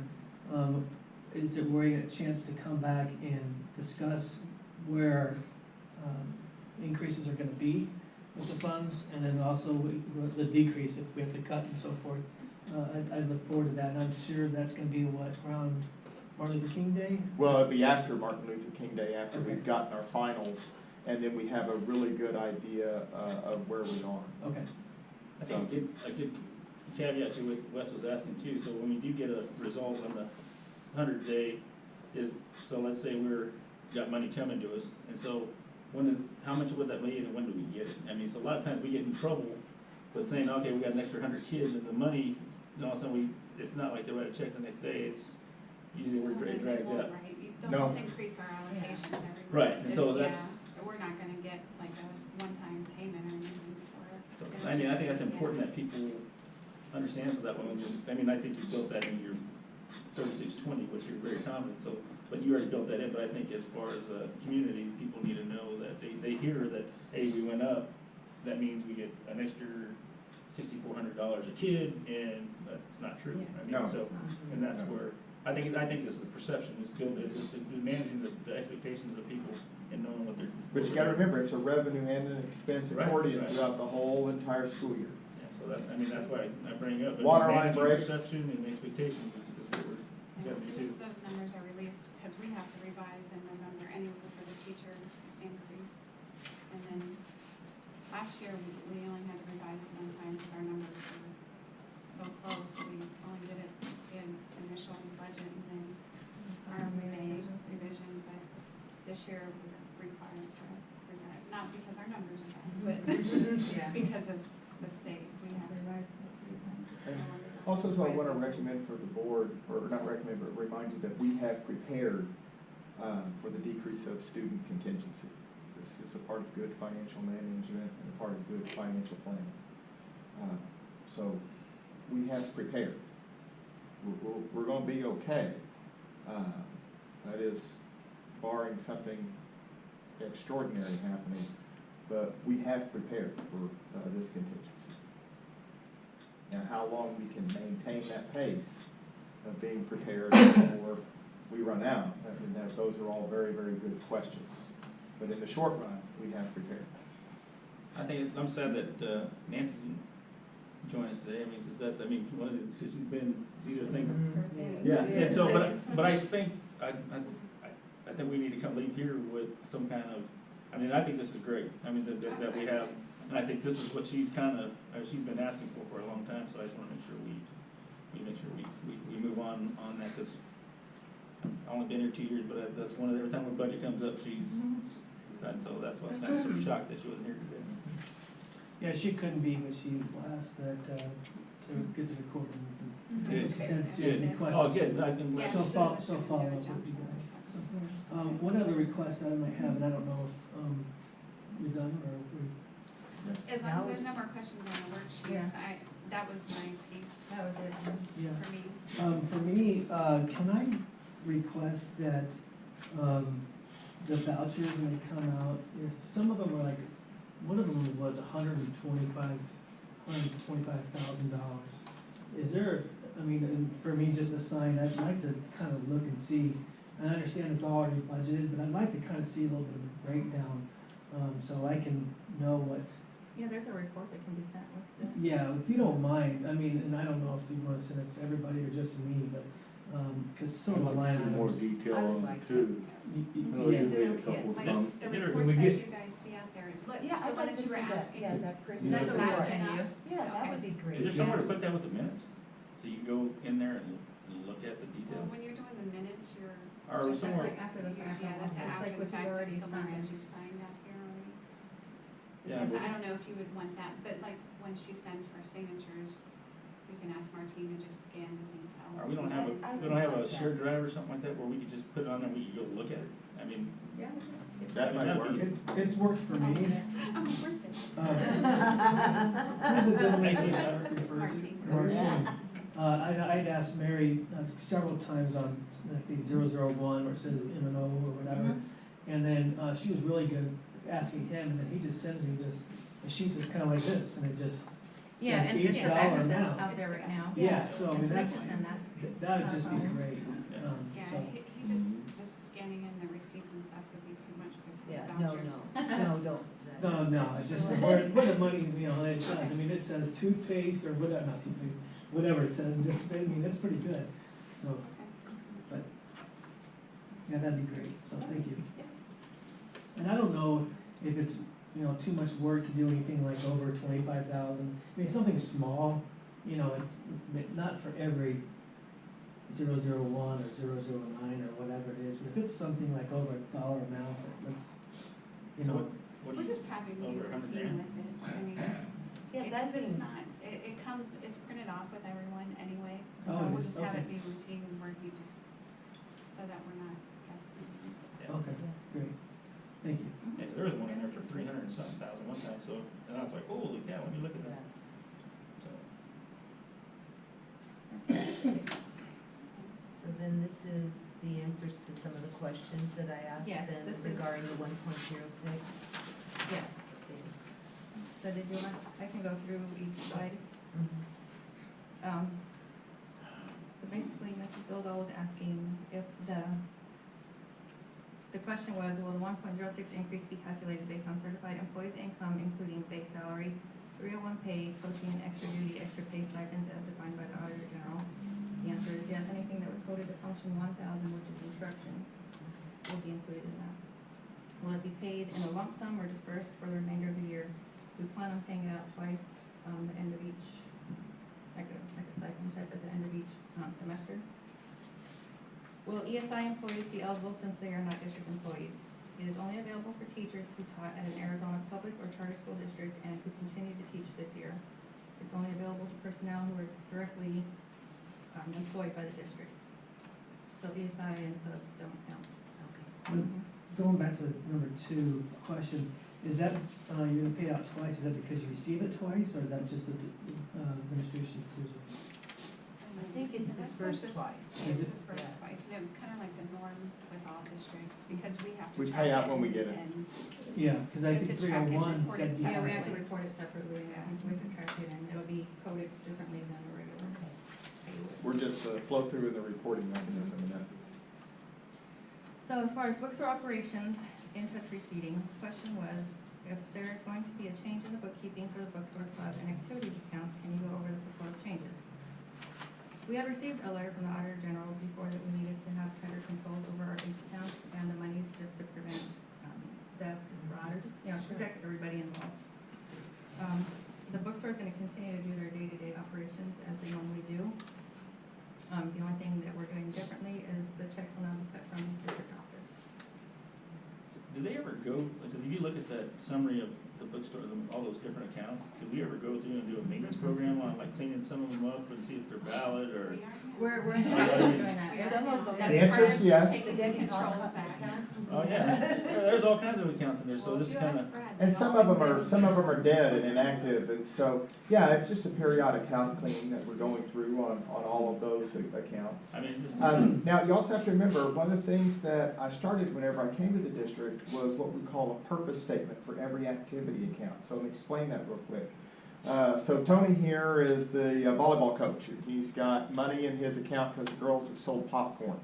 is there we a chance to come back and discuss where increases are going to be with the funds, and then also the decrease if we have to cut and so forth? I look forward to that, and I'm sure that's going to be around Martin Luther King Day? Well, it'll be after Martin Luther King Day, after Okay. we've gotten our finals, and then we have a really good idea of where we are. Okay. I think a good caveat to what Wes was asking too, so when we do get a result on the 100-day is, so let's say got money coming to us, and so how much would that be and when do we get it? I mean, so a lot of times we get in trouble with saying, okay, we got an extra 100 kids, and the money, and all of a sudden it's not like they write a check the next day, it's usually it drags out. Right, No. they'll just increase our allocations every month. Right, and so that's- Yeah, we're not gonna get like a one-time payment or anything for it. I mean, I think that's important that people understand, so that when, I think you built that in your 3620, which you're very confident, so, but you already built that in, but I think as far as a community, people need to know that they hear that, hey, we went up, that means we get an extra $6,400 a kid, and that's not true. I mean, No. so, and that's where, I think this is perception is good, it's just managing the expectations of people and knowing what they're. But you gotta remember, it's a revenue and an expense Right, accordion right. throughout the whole entire school year. Yeah, so that, that's why I bring it up. but Water line managing breaks. Perception and expectations is what we're, And got as to soon do. as those numbers are released, because we have to revise in November anyway for the teacher increase. And then last year, we only had to revise it one time because our numbers were so close. We only did it in initial budget and then our May revision, but this year we're required to revise, not because our numbers are bad, but Yeah. because of the state, we have to. And also, so I want to recommend for the board, or not recommend, but remind you that we have prepared for the decrease of student contingency. This is a part of good financial management and a part of good financial planning. So we have prepared. We're going to be okay. That is barring something extraordinary happening, but we have prepared for this contingency. Now, how long we can maintain that pace of being prepared before we run out, those are all very, very good questions. But in the short run, we have prepared. I think, I'm sad that Nancy didn't join us today, because one of the, because she's been, these are things. Yeah, and so, but I think, I think we need to come leave here with some kind of, I think this is great, that we have, and I think this is what she's she's been asking for a long time, so I just want to make sure we move on that, because I've only been here 2 years, but that's one of, every time our budget comes up, she's, and so that's why I was kind of sort of shocked that she wasn't here today. Yeah, she couldn't be, but she asked that, to get the recordings and. Good. She said she had any Oh, questions. good, I can, Yeah, She'll she follow, was she'll gonna follow do a up jump with you cut or guys. something. What other requests I might have, and I don't know if, we've done or if we. As long as there's no more questions on the worksheets, that was my piece That was it. Yeah. for me. For me, can I request that, the vouchers when they come out, if some of them are like, one of them was $125,000. Is there, I mean, and for me, just a sign, I'd like to kind of look and see, and I understand it's already budgeted, but I'd like to kind of see a little bit of a breakdown, so I can know what. Yeah, there's a report that can be sent with the. Yeah, if you don't mind, I mean, and I don't know if you want to send it to everybody or just me, but, because some of the line items. More detail I would on like it too. y- y- I know yeah. you made a couple of Like, thumbs. the Is there- reports we that get- you guys see out there, But yeah, the I'd one like that to you were see that, asking. yeah, that print. Yeah, That's that's that right. enough? Yeah, that would be is great. there somewhere to put that with the minutes? So you can go in there and look at the Well, details? when you're doing the minutes, you're. Or that's somewhere, like after the fact. Yeah, that's It's after like the what you fact, already that's the ones that signed. you've signed out here already. Yeah, Because but- I don't know if you would want that, but like when she sends her signatures, you can ask Martine to just scan the detail. or we don't have a, I we don't have a would like shared that. drive or something like that where we could just put it on there, we could go look at it? I mean, Yeah. that might work. It's worked for me. Oh, where's it? Who's the gentleman Actually, that referred to? Martine. Martine. I'd asked Mary several times on, like, the 001 where it says M&O or whatever. And then, she was really good asking him, and then he just sends me this, a sheet that's kind of like this, and it just Yeah, says and each yeah, dollar I think that's amount. out there right now. Yeah, so I mean, I that's, can send that. that would just be great. Yeah, So, he just scanning in the receipts and stuff would be too much because his Yeah, vouchers. no, it's just where the money, you know, it says, I mean, it says toothpaste or whatever, not toothpaste, whatever it says, just, I mean, it's pretty good. So, but, yeah, that'd be great, so thank you. And I don't know if it's, you know, too much work to do anything like over 25,000. I mean, something small, you know, it's not for every 001 or 009 or whatever it is, but if it's something like over $1 amount, let's, you know. What do We're you, just having you over 100 routine grand? with it. I mean, Yeah, that's it's it. not, it comes, it's printed off with everyone anyway. Oh, So it we'll is? just have it Okay. be routine work, you just, so that we're not guessing. Okay, great, thank you. yeah, there was one in there for 300 and something thousand one time, so, and I was like, holy cow, let me look at that. So, So then this is the answers to some of the questions that I asked Yes, them this is- regarding the 1.06. Yes. So did you want, I can go through each slide. So basically, Mrs. Bildall was asking if the question was, will the 1.06 increase be calculated based on certified employees' income, including base salary, 301 pay, coaching, extra duty, extra pay stipends as defined by the Auditor General? The answer is yes, anything that was coded to function 1,000, which is instruction, will be included in that. Will it be paid in a lump sum or dispersed for the remainder of the year? We plan on paying it out twice, the end of each, like a stipend type at the end of each semester. Will ESI employees be eligible since they are not district employees? It is only available for teachers who taught at an Arizona public or charter school district and who continue to teach this year. It's only available to personnel who are directly employed by the district. So ESI and subs don't count. Okay. Going back to number 2 question, is that, you're gonna pay it out twice, is that because you receive it twice, or is that just a administration decision? I think it's dispersed twice. Is It's it? dispersed twice, and it was kind of like the norm with all districts, because we have to. We track pay out it when we get it. and- Yeah, because I You have think to track it and 301 report said it Yeah, we have to separately. report it separately, yeah, we can track it, and it'll be coded differently than the regular pay would. We're just flow through in the reporting mechanism in essence. So as far as bookstore operations, in touch receipting, the question was, if there is going to be a change in the bookkeeping for the bookstore club and activities accounts, can you go over the proposed changes? We had received a letter from the Auditor General before that we needed to have tighter controls over our bank accounts and the monies just to prevent theft and fraud, or just, you know, protect everybody involved. The bookstore is gonna continue to do their day-to-day operations as they normally do. The only thing that we're doing differently is the checks will now be cut from the district office. do they ever go, because if you look at that summary of the bookstore, all those different accounts, do we ever go through and do a maintenance program on like cleaning some of them up and see if they're valid or? We're in the process of doing that. Some of them. The answer is yes. Taking the controls back. Oh, yeah, there's all kinds of accounts in there, so this is kind of, And some of them are dead and inactive, and so, yeah, it's just a periodic house cleaning that we're going through on all of those accounts. I mean, it's just. Now, you also have to remember, one of the things that I started whenever I came to the district was what we call a purpose statement for every activity account. So let me explain that real quick. So Tony here is the volleyball coach. He's got money in his account because the girls have sold popcorn.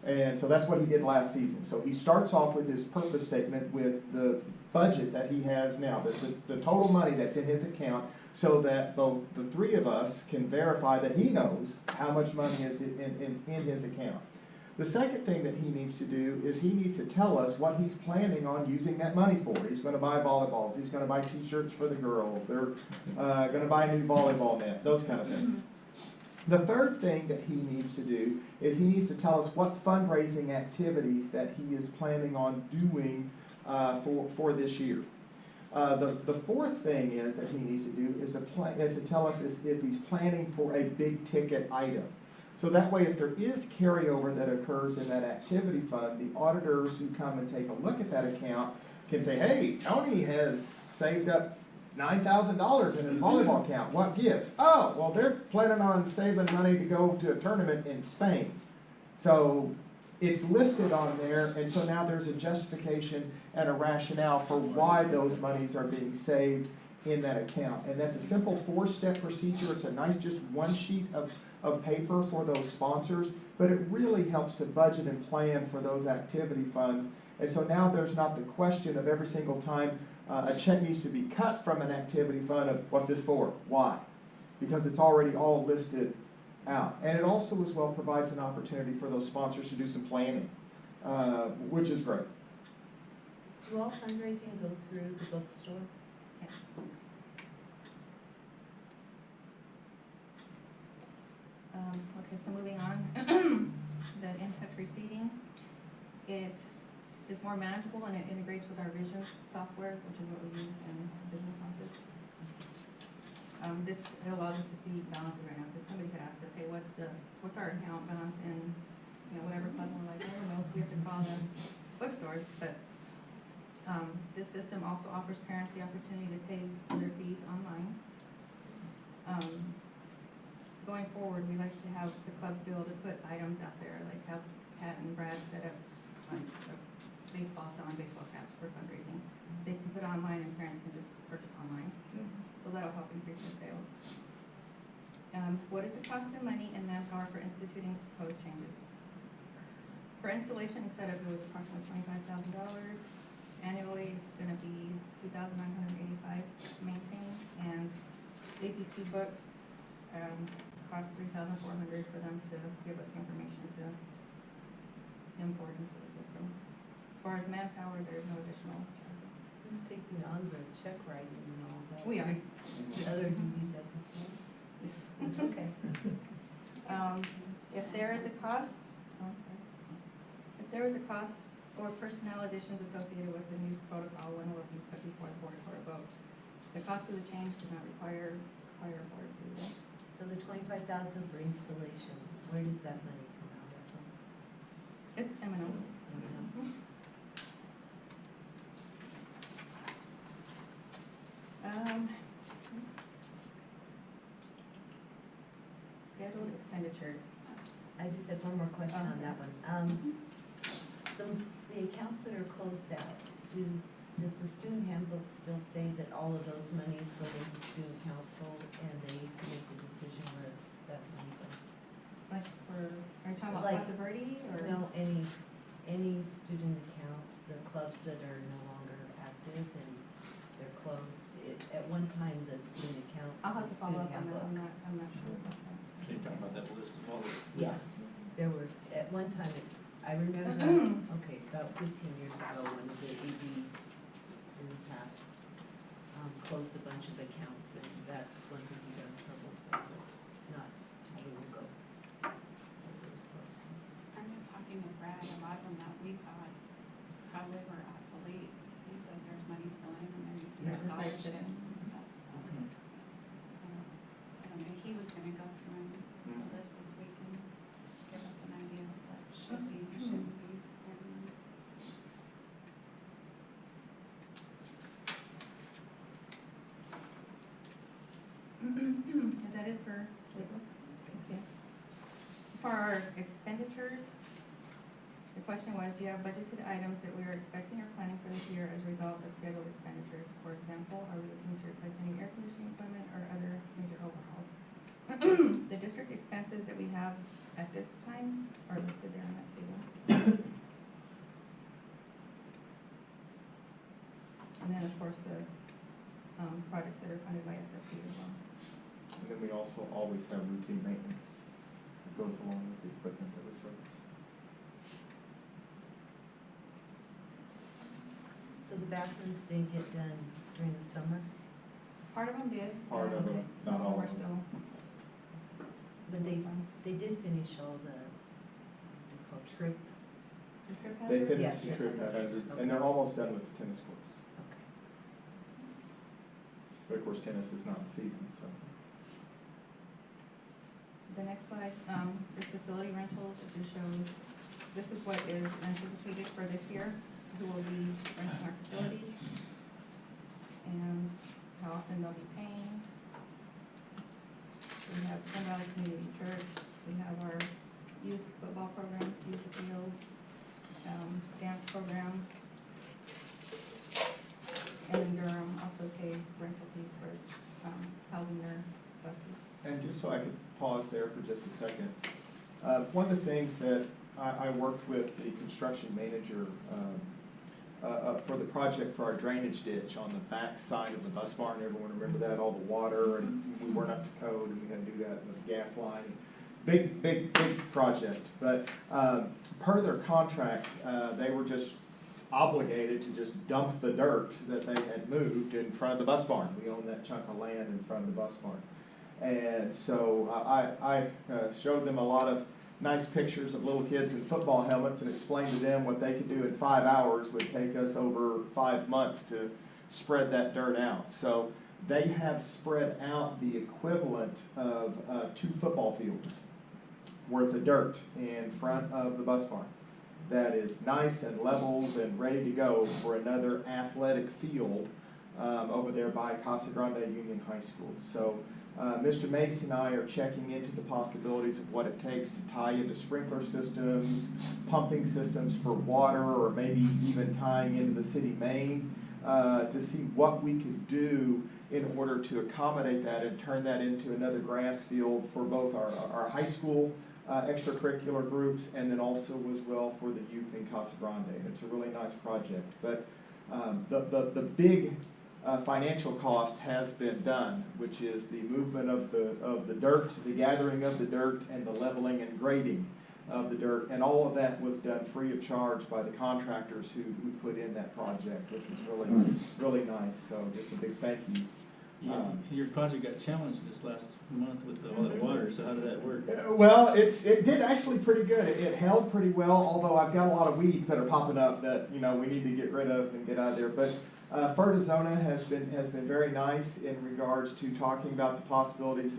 And so that's what he did last season. So he starts off with his purpose statement with the budget that he has now, the total money that's in his account, so that both the three of us can verify that he knows how much money is in his account. The second thing that he needs to do is he needs to tell us what he's planning on using that money for. He's going to buy volleyballs, he's going to buy t-shirts for the girls, they're going to buy a new volleyball net, those kind of things. The third thing that he needs to do is he needs to tell us what fundraising activities that he is planning on doing for this year. The fourth thing is that he needs to do is to tell us if he's planning for a big ticket item. So that way, if there is carryover that occurs in that activity fund, the auditors who come and take a look at that account can say, hey, Tony has saved up $9,000 in his volleyball account. What gives? Oh, well, they're planning on saving money to go to a tournament in Spain. So it's listed on there, and so now there's a justification and a rationale for why those monies are being saved in that account. And that's a simple 4-step procedure. It's a nice just one sheet of paper for those sponsors, but it really helps to budget and plan for those activity funds. And so now there's not the question of every single time a check needs to be cut from an activity fund of what's this for, why? Because it's already all listed out. And it also as well provides an opportunity for those sponsors to do some planning, which is great. Do all fundraising go through the bookstore? Okay, so moving on, the in-touch receiving, it is more manageable and it integrates with our vision software, which is what we use in business office. This, it allows us to see balances right now, because somebody could ask us, hey, what's our account balance in, whatever club, and we're like, oh, no, we have to call the bookstores, but this system also offers parents the opportunity to pay their fees online. Going forward, we like to have the clubs be able to put items out there, like have Pat and Brad set up baseball caps for fundraising. They can put online and parents can just purchase online. So that'll help increase their sales. What is the cost of money and manpower for instituting proposed changes? For installation and setup, it was approximately $25,000. Annually, it's going to be $2,985 to maintain, and APC books cost $3,400 for them to give us information to import into the system. As far as manpower, there's no additional charges. Who's taking on the check writing and all that? We are. The other duties at this point? Okay. If there is a cost, or personnel additions associated with the new protocol, one will be put before the board for a vote. The cost of the change does not require board approval. So the $25,000 for installation, where does that money come out of? It's M&O. Scheduled expenditures. I just had one more question on that one. The accounts that are closed out, does the student handbook still say that all of those monies go into student council and they make the decision where that money goes? Like are you talking about Like, Plaza Verde or? No, any student account, the clubs that are no longer active and they're closed. At one time, the student account. I'll have to follow up on student that. handbook. I'm not sure about that. So you're talking about that list of all the. Yeah, there were, at one time, I remember, okay, about 15 years ago, when the ADs in the past closed a bunch of accounts, and that's one thing we got in trouble for, was not having them go. They were supposed to. I'm just talking to Brad, a lot of them that we thought probably were obsolete scholarships sit-ins and- and stuff, so. I don't know, he was gonna go through the list this week and give us an idea of what should be, or shouldn't be. Is that it for legal? Okay. For our expenditures, the question was, do you have budgeted items that we are expecting or planning for this year as a result of scheduled expenditures? For example, are we looking to replace any air conditioning equipment or other major overhauls? The district expenses that we have at this time are listed there on that table. And then, of course, the projects that are funded by SFP as well. And then we also always have routine maintenance that goes along with the equipment that we service. So the bathrooms didn't get done during the summer, Part of them did. Part of them, Some not all are of them. still. but they did finish all the, what's it called, trip. The trip They hazard? Yeah, finished the yes, trip yes. hazard, Okay. and they're almost done with the tennis courts. Okay. But of course, tennis is not in season, so. The next slide, is facility rentals. It just shows, this is what is anticipated for this year, who will be renting our facilities, and how often they'll be paying. We have Sun Valley Community Church, we have our youth football programs, youth appeals, dance programs. And then Durham also pays rental fees for, housing their buses. And just so I could pause there for just a second, one of the things that I worked with the construction manager for the project for our drainage ditch on the back side of the bus barn. Everyone remember that, all the water, and we weren't up to code, and we had to do that with the gas line. Big project, but per their contract, they were just obligated to just dump the dirt that they had moved in front of the bus barn. We own that chunk of land in front of the bus barn. And so I showed them a lot of nice pictures of little kids in football helmets and explained to them what they could do in 5 hours would take us over 5 months to spread that dirt out. So they have spread out the equivalent of 2 football fields worth of dirt in front of the bus barn. That is nice and leveled and ready to go for another athletic field over there by Casa Grande Union High School. So Mr. Mace and I are checking into the possibilities of what it takes to tie into sprinkler systems, pumping systems for water, or maybe even tying into the city main to see what we could do in order to accommodate that and turn that into another grass field for both our high school extracurricular groups, and then also as well for the youth in Casa Grande. And it's a really nice project. But the big financial cost has been done, which is the movement of the dirt, the gathering of the dirt, and the leveling and grading of the dirt. And all of that was done free of charge by the contractors who put in that project, which was really nice. So just a big thank you. Your project got challenged this last month with all that water, so how did that work? Well, it did actually pretty good. It held pretty well, although I've got a lot of weeds that are popping up that, you know, we need to get rid of and get out of there. But Fertizona has been very nice in regards to talking about the possibilities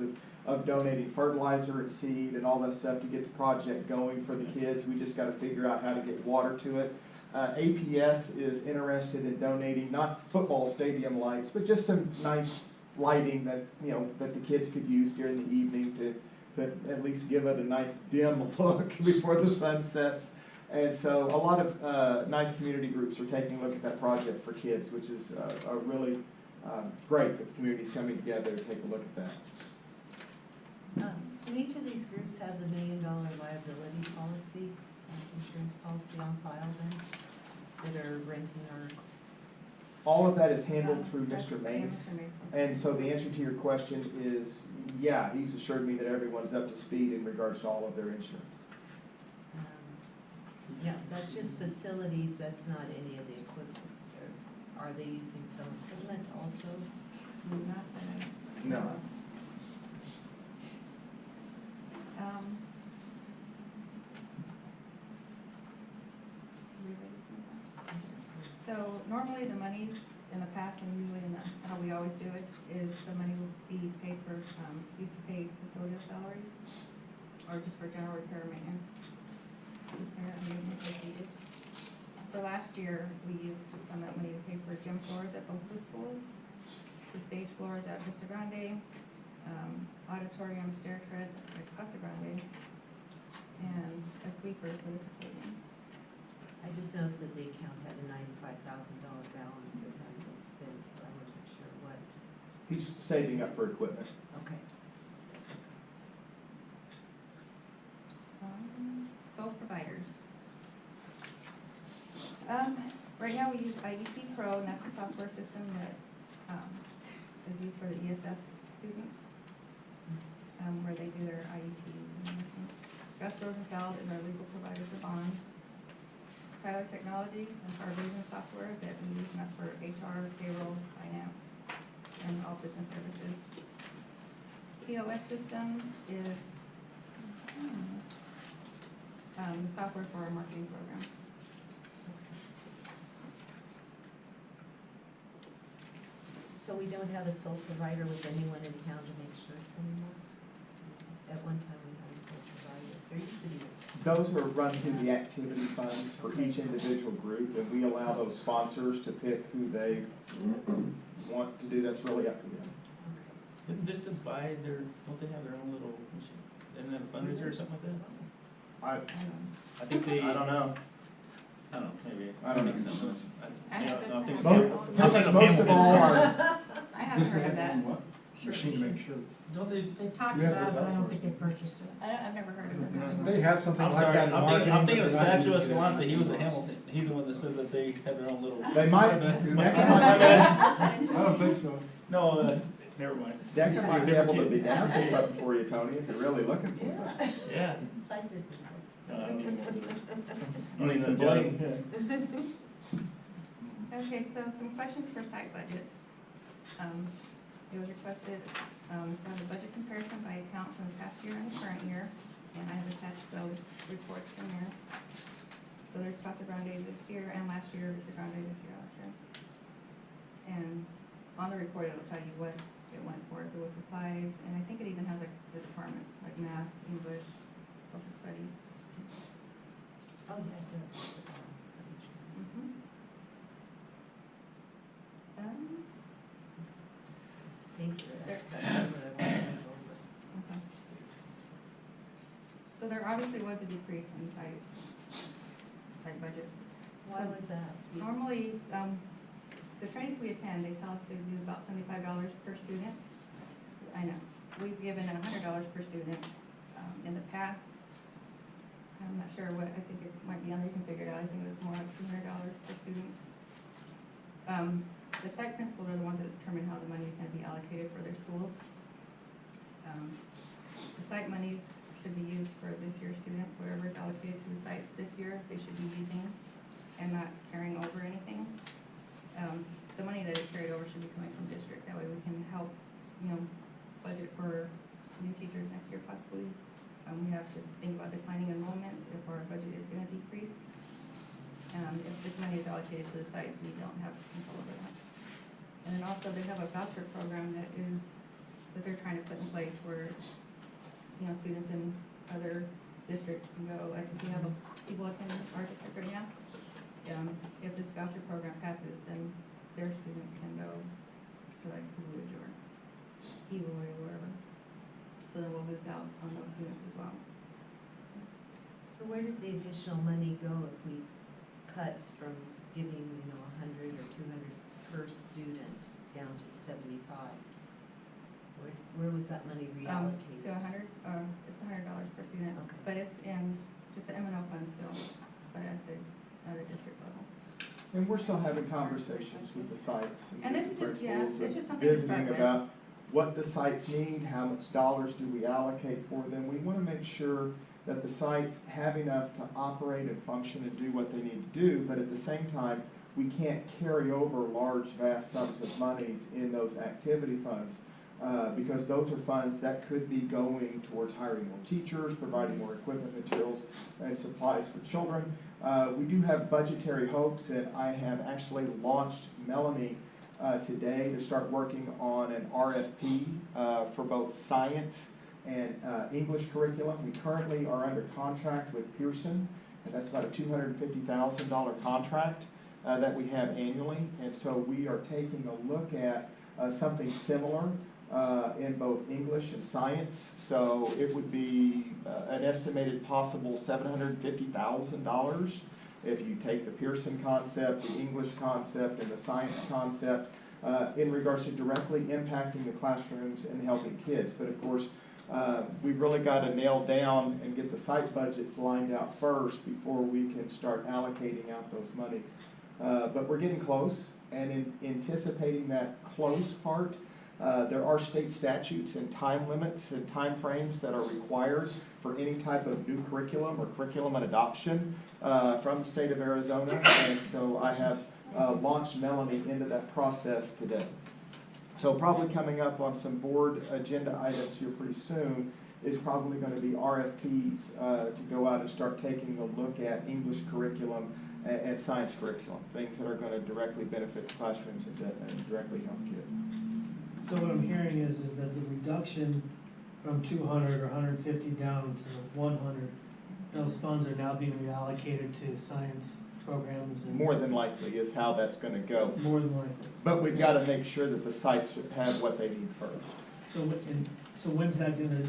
of donating fertilizer and seed and all that stuff to get the project going for the kids. We just got to figure out how to get water to it. APS is interested in donating not football stadium lights, but just some nice lighting that, you know, that the kids could use during the evening to at least give it a nice dim look before the sun sets. And so a lot of nice community groups are taking a look at that project for kids, which is a really great that the community's coming together to take a look at that. Do each of these groups have the $1 million liability policy, insurance policy on file then, that are renting our? All of that is handled through That's Mr. Mace. Mr. Mace. And so the answer to your question is, yeah, he's assured me that everyone's up to speed in regards to all of their insurance. Yeah, that's just facilities, that's not any of the equipment. Are they using some equipment also? Not that I No. know of. You ready for that? So normally the monies in the past, and usually how we always do it, is the money will be paid for, used to pay custodial salaries, or just for general repair and maintenance. Repair and maintenance as needed. For last year, we used some of that money to pay for gym floors at both the schools, the stage floors at Vista Grande, auditorium stair treads at Casa Grande, and a sweeper for the custodian. I just noticed that the account had a $95,000 balance that hadn't been spent, so I wasn't sure what. He's saving up for equipment. Okay. Sole providers. Right now, we use IEP Pro, and that's a software system that is used for the ESS students, where they do their IEPs and everything. Gus Rosenfeld is our legal provider for bonds. Tyler Technology is our vision software that we use, and that's for HR, payroll, finance, and all business services. POS Systems is the software for our marketing program. So we don't have a sole provider with anyone in town to make shirts anymore? At one time we had a sole provider. There used to be. Those are run through the activity funds for each individual group, and we allow those sponsors to pick who they want to do. That's really up to them. Didn't Vista buy their, don't they have their own little machine? Didn't they have a fundraiser or something like that? I I think they. don't know. I don't know, maybe. I don't know. think so. I Yeah, just no, I'm thinking have Hamilton. one. I'm thinking Most of all Hamilton. are, I haven't heard of that. Machine to make shirts. Don't they? They talked Yeah, about it, but I that's don't think they purchased it. I've never heard of it. They have something I'm like sorry, that in marketing. I'm thinking of but they're not Statue using it. Escalante, he was at Hamilton, he's the one that says that they have their own little. they might, My that bad. I don't think so. No, never mind. Decker might be able to be down to something for you, Tony, if you're really looking for something. Yeah. Site visit. No, I don't even want to do it. I don't Need even some know. bling. Okay, so some questions for site budgets. It was requested, to have a budget comparison by account from the past year and the current year, and I have attached those reports in there. So there's Casa Grande this year and last year, Vista Grande this year, last year. And on the report, it'll tell you what it went for, if it was supplies, and I think it even has like the departments, like math, English, social studies. Oh, yeah, it does. Mhm. Thank you. There- That's what I wanted to go over. Okay. So there obviously was a decrease in site budgets. Why was that? Normally, the trainings we attend, they tell us to do about $75 per student. I know, we've given $100 per student in the past. I'm not sure what, I think it might be on there, you can figure it out, I think it was more like $200 per student. The site principals are the ones that determine how the money is going to be allocated for their schools. The site monies should be used for this year's students, whatever is allocated to the sites this year, they should be using and not carrying over anything. The money that is carried over should be coming from district, that way we can help, budget for new teachers next year possibly. We have to think about declining enrollment if our budget is going to decrease. If this money is allocated to the sites, we don't have control over that. And then also they have a voucher program that they're trying to put in place where, students in other districts can go, like if we have people attend our district right now, if this voucher program passes, then their students can go to like Coolidge or Eloy or wherever. So then we'll lose out on those students as well. So where does the additional money go if we cut from giving, 100 or 200 per student down to 75? Where was that money reallocated? To 100, it's $100 per student, Okay. but it's in just the M&O fund still, but at the district level. And we're still having conversations with the sites And this the is just, yeah, principals it's just and something to start visiting with. about what the sites need, how much dollars do we allocate for them. We want to make sure that the sites have enough to operate and function and do what they need to do, but at the same time, we can't carry over large, vast sums of monies in those activity funds. Because those are funds that could be going towards hiring more teachers, providing more equipment, materials, and supplies for children. We do have budgetary hopes, and I have actually launched Melanie today to start working on an RFP for both science and English curriculum. We currently are under contract with Pearson, and that's about a $250,000 contract that we have annually. And so we are taking a look at something similar in both English and science. So it would be an estimated possible $750,000 if you take the Pearson concept, the English concept, and the science concept in regards to directly impacting the classrooms and helping kids. But of course, we've really got to nail down and get the site budgets lined out first before we can start allocating out those monies. But we're getting close, and in anticipating that close part, there are state statutes and time limits and time frames that are required for any type of new curriculum or curriculum and adoption from the state of Arizona. And so I have launched Melanie into that process today. So probably coming up on some board agenda items here pretty soon is probably going to be RFPs to go out and start taking a look at English curriculum and science curriculum, things that are going to directly benefit the classrooms and directly help kids. So what I'm hearing is that the reduction from 200 or 150 down to 100, those funds are now being reallocated to science programs and. More than likely is how that's going to go. More than likely. But we've got to make sure that the sites have what they need first. So when's that gonna,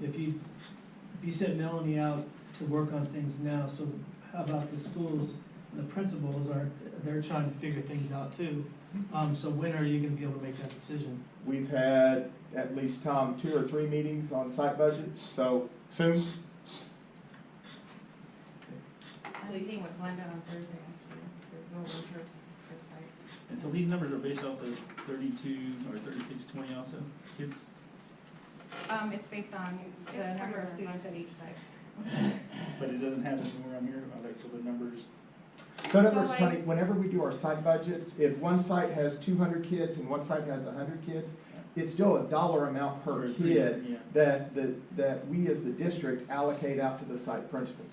if you sent Melanie out to work on things now, so how about the schools, the principals they're trying to figure things out too. So when are you gonna be able to make that decision? We've had at least, Tom, 2 or 3 meetings on site budgets, so soon. I'm meeting with Glenda on Thursday, actually, to go over her website. And so these numbers are based off of 32 or 3620 also, kids? It's based on the It's number of per students at budget. each site. But it doesn't have it anywhere on here, like, so the numbers, So in other So words, like- Tony, whenever we do our site budgets, if one site has 200 kids and one site has 100 kids, it's still a dollar amount per Per kid yeah. that we as the district allocate out to the site principals.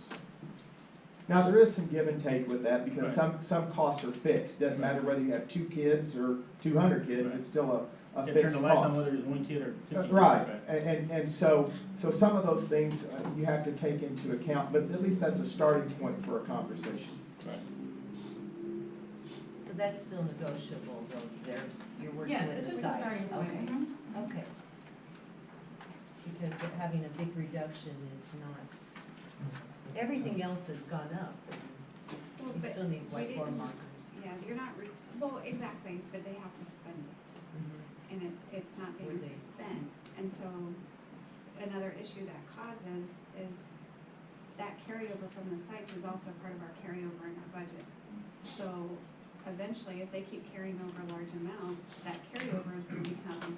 Now, there is some give and take with that because Right. some costs are fixed. Doesn't matter whether you have 2 kids or 200 kids, Right. it's still a Yeah, fixed turn the lights on cost. whether it's 1 kid or 50 kids. Right, and so some of those things you have to take into account, but at least that's a starting point for a conversation. Right. So that's still negotiable, though, you're working Yeah, with it's the just a sites. starting point. Okay, Mhm. okay. Because having a big reduction is not, everything else has gone up, but Well, you but still need we whiteboard didn't- markers. Yeah, you're not, well, exactly, but they have to spend it, Mhm. and it's not being Would they? spent. And so, another issue that causes is that carryover from the sites is also part of our carryover in our budget. So, eventually, if they keep carrying over large amounts, that carryover is gonna become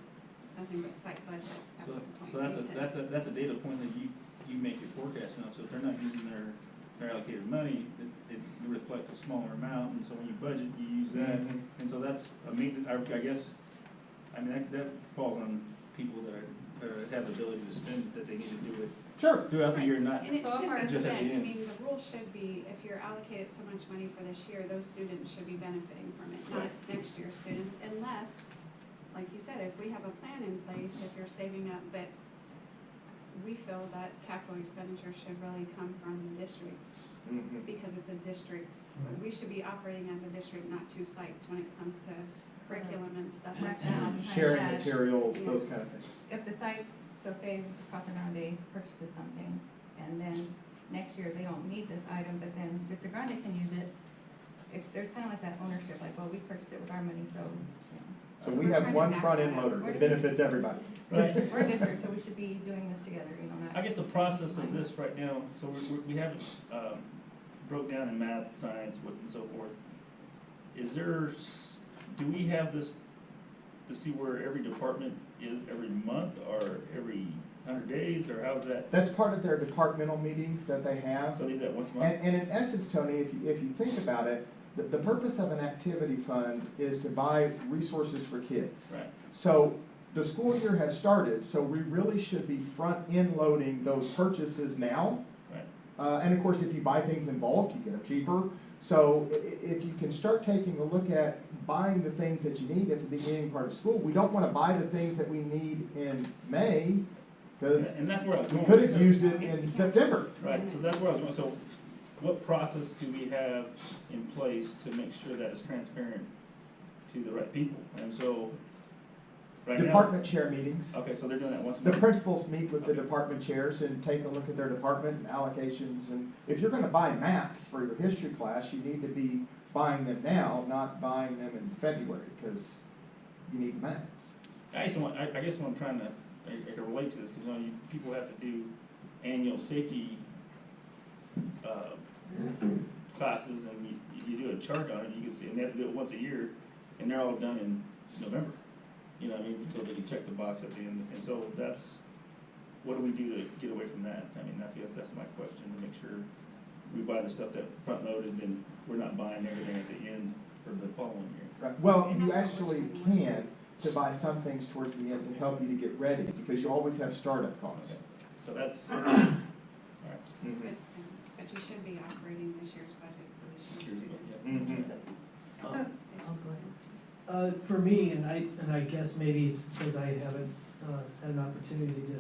nothing but site budget at So, one point. so because- that's a data point that you make your forecast on, so if they're not using their allocated money, it reflects a smaller amount, and so when you budget, you use that, and so that's, I guess, that falls on people that have the ability to spend, that they need to do it Sure. throughout the year, not And it So should far be it's just at spent, the I end. mean, the rule should be, if you're allocated so much money for this year, those students should be benefiting from it, not next year's students, unless, like you said, if we have a plan in place, if you're saving up, but we feel that capital expenditure should really come from the districts, Mhm. because it's a district. We should be operating as a district, not 2 sites when it comes to curriculum and stuff like that. Sharing Yes. materials, those kind of things. If the sites, so say Casa Grande purchases something, and then next year they don't need this item, but then Mr. Grande can use it, if there's kind of like that ownership, like, well, we purchased it with our money, so, you know. So So we we're have trying to one back front-end that up. loader We're that just- benefits everybody. Right. We're a district, so we should be doing this together, you know, not. I guess the process of this right now, so we haven't broke down in math, science, and so forth. Is there, do we have this to see where every department is every month or every 100 days, or how's that? That's part of their departmental meetings that they have. So they do that once a month? And in essence, Tony, if you think about it, the purpose of an activity fund is to buy resources for kids. Right. So the school year has started, so we really should be front-end loading those purchases now. Right. And of course, if you buy things in bulk, you get them cheaper. So if you can start taking a look at buying the things that you need at the beginning part of school, we don't wanna buy the things that we need in May, because And that's where I was we going. could have used it in September. Right, so that's where I was going, so what process do we have in place to make sure that it's transparent to the right people? And so, right now. Department chair meetings. Okay, so they're doing that once a The month? principals meet with the department chairs and take a look at their department and allocations, and if you're gonna buy maps for your history class, you need to be buying them now, not buying them in February, because you need maps. I guess what I'm trying to, I can relate to this, because, you know, people have to do annual safety, classes, and you do a chart on it, you can see, and they have to do it once a year, and they're all done in November. You know what I mean, so they can check the box at the end, and so that's, what do we do to get away from that? I mean, that's my question, to make sure we buy the stuff that front loaded, and we're not buying everything at the end for the following year. Right. Well, you actually can to buy some things towards the end to help you to get ready, because you always have startup costs. Okay. So that's, all right. But you should be operating this year's budget for this year's Mhm. students. Oh, go ahead. For me, and I guess maybe it's because I haven't had an opportunity to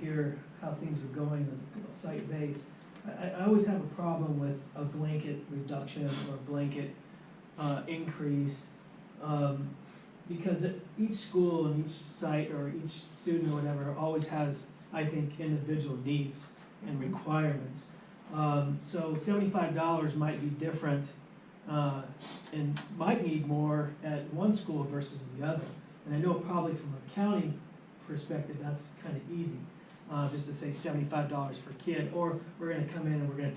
hear how things are going as site-based. I always have a problem with a blanket reduction or blanket increase, because each school and each site or each student or whatever always has, I think, individual needs and requirements. So $75 might be different and might need more at one school versus the other. And I know probably from a county perspective, that's kind of easy, just to say $75 per kid, or we're gonna come in and we're gonna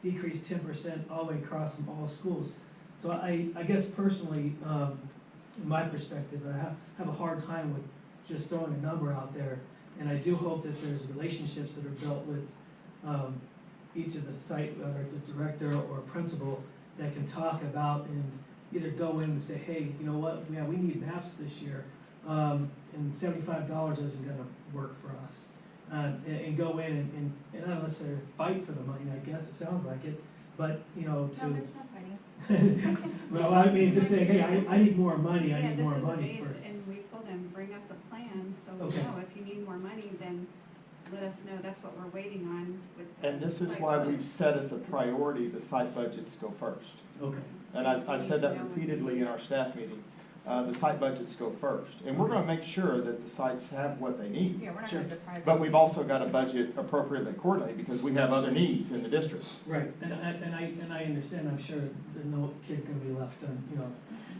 decrease 10% all the way across from all schools. So I guess personally, in my perspective, I have a hard time with just throwing a number out there. And I do hope that there's relationships that are built with each of the site, whether it's a director or a principal, that can talk about and either go in and say, hey, you know what, yeah, we need maps this year, and $75 isn't gonna work for us. And go in and not necessarily fight for the money, I guess it sounds like it, but, you know, No, to. there's no fighting. Well, I mean, just saying, hey, I need more money, I need more money Yeah, this first. is based, and we told them, bring us a plan, so we Okay. know if you need more money, then let us know, that's what we're waiting on with. And this is site why close. we've set as a priority, the site budgets go first. Okay. And I've said that repeatedly in our staff meeting, the site budgets go first. And we're gonna make sure that the sites have what they need. Yeah, we're not Sure. gonna deprive. But we've also got to budget appropriately accordingly, because we have other needs in the district. Right, and I understand, I'm sure that no kid's gonna be left, you know,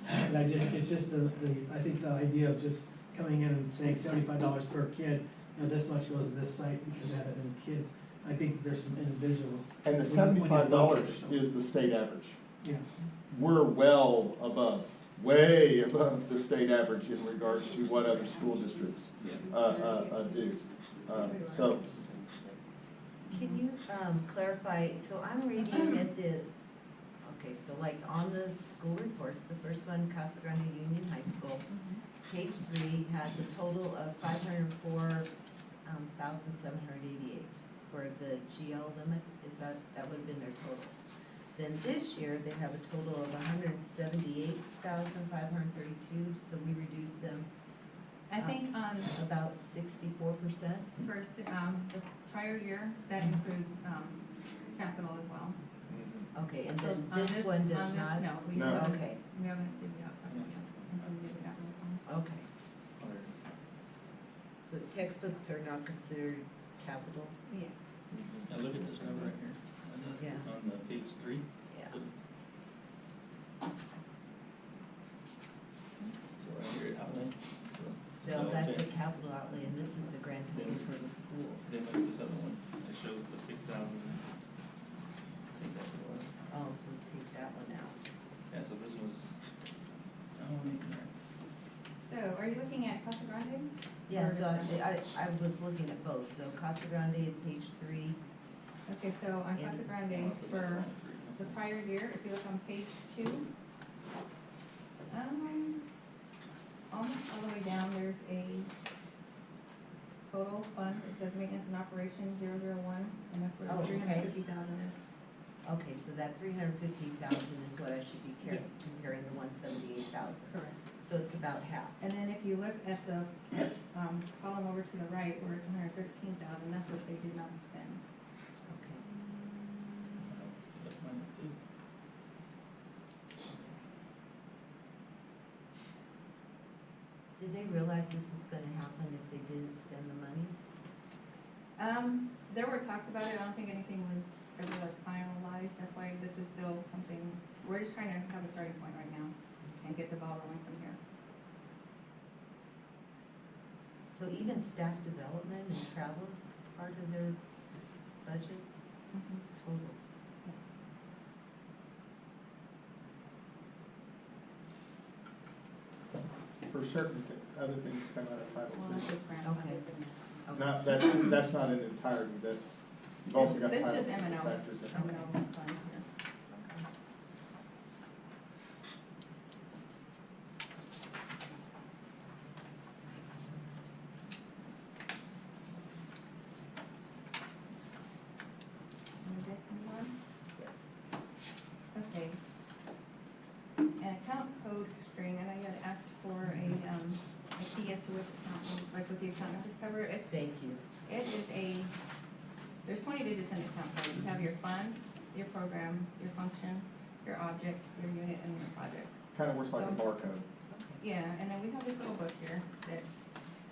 and it's just I think the idea of just coming in and saying $75 per kid, you know, this much goes to this site because they have that many kids. I think there's some individual. And the when you $75 look at something. is the state average. Yeah, We're well above, way above the state average in regards to what other school districts do. So, Can you clarify, so I'm reading at the, okay, so like on the school reports, the first one, Casa Grande Union High School, page 3 has a total of 504,788 for the GL limit. Is that would have been their total? Then this year, they have a total of 178,532, so we reduced them I think, about 64%. first, the prior year, that includes, capital as well. Okay, and So then on this one on does this, not? No, we No. haven't, Okay, we haven't divvied out capital yet, until we do the capital fund. okay. So textbooks are not considered capital? Yeah. Now look at this number right here, Yeah. on the page 3. Yeah. So right here, outlay. So that's a capital outlay, and this is the grant payment for the school. Then look at this other one, it shows the 6,000. Take that away. Oh, so take that one out. Yeah, so this was, oh, wait, there. So, are you looking at Casa Grande? Yeah, Or so just- I was looking at both, so Casa Grande, page 3. Okay, so on Casa Grande, for the prior year, if you look on page 2, almost all the way down, there's a total fund, it says maintenance and operations 001, and that's where Oh, the okay. 350,000 is. Okay, so that 315,000 is what I should be comparing the 178,000. Correct. So it's about half. And then if you look at the, column over to the right where it's 113,000, that's what they did not spend. Okay. That's mine too. Did they realize this was gonna happen if they didn't spend the money? There were talks about it, I don't think anything was ever like finalized, that's why this is still something, we're just trying to have a starting point right now and get the ball rolling from here. So even staff development and travel is part of their budget total? For certain things, other things come out of Title Well, that's II. just grant Okay. funded. Not, that's not in entirety, that's, you've also got This Title is II M&O, factors in. M&O funds here. Next one? Yes. Okay. An account code string, I know you had asked for a key as to which account, like with the account numbers cover. Thank you. It is there's 20 digits in the account code. You have your fund, your program, your function, your object, your unit, and your project. Kind of works like a barcode. Yeah, and then we have this little book here that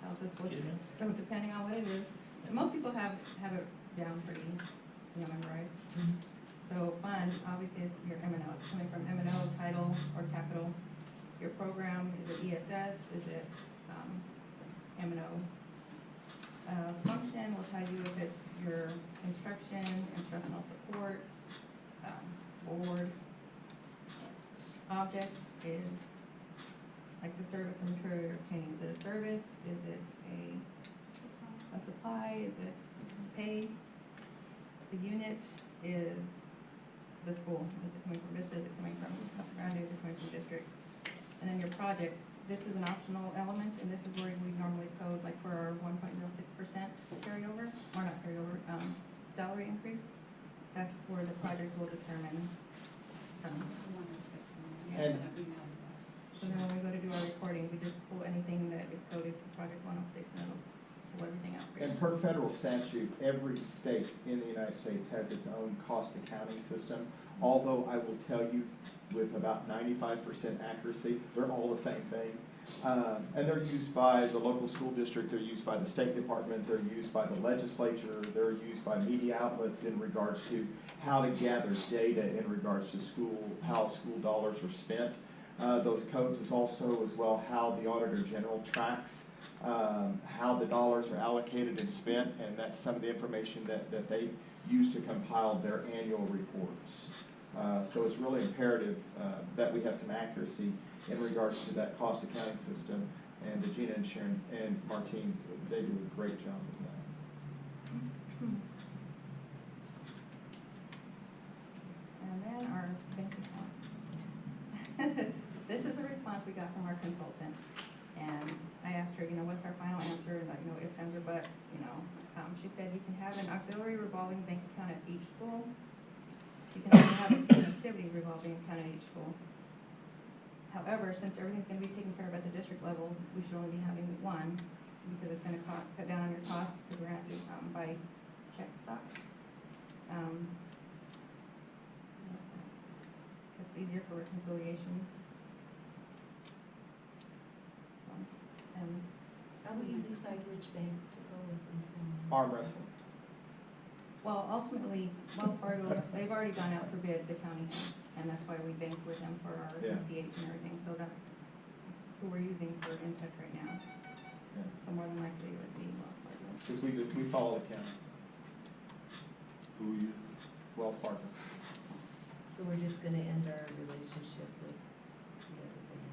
tells us what's, Yeah. so depending on what it is. Most people have it down pretty, memorized. So fund, obviously, is your M&O. It's coming from M&O, title, or capital. Your program, is it ESS? Is it M&O? Function will tell you if it's your instruction, instructional support, board. Object is like the service or material you're obtaining. Is it a service? Is it a supply? Is it pay? The unit is the school. Is it coming from Vista? Is it coming from Casa Grande? Is it coming from district? And then your project, this is an optional element, and this is where we normally code, like for our 1.06% carryover, or not carryover, salary increase. That's where the project will determine. 106, And- and we know that. So then when we go to do our reporting, we just pull anything that is coded to project 106, and it'll pull everything out for you. And per federal statute, every state in the United States has its own cost accounting system. Although I will tell you with about 95% accuracy, they're all the same thing. And they're used by the local school district, they're used by the State Department, they're used by the legislature, they're used by media outlets in regards to how to gather data in regards to how school dollars are spent. Those codes is also as well how the Auditor General tracks how the dollars are allocated and spent, and that's some of the information that they use to compile their annual reports. So it's really imperative that we have some accuracy in regards to that cost accounting system, and Gina and Sharon and Martine, they do a great job of that. And then our bank account. This is a response we got from our consultant. And I asked her, what's our final answer, and ifs, ands, or buts, She said you can have an auxiliary revolving bank account at each school. You can also have a student activity revolving account at each school. However, since everything's gonna be taken care of at the district level, we should only be having one, because it's gonna cut down on your costs, because we're gonna have to, buy check stock. It's easier for reconciliations. And How will you decide which bank to go with? Arm wrestling. well, ultimately, Wells Fargo, they've already gone out for bid, the county has, and that's why we bank with them for our Yeah. ACH and everything, so that's who we're using for InTouch right now. Yeah. So more than likely it would be Wells Fargo. Because we follow the county. Who you? Wells Fargo. So we're just gonna end our relationship with the other bank.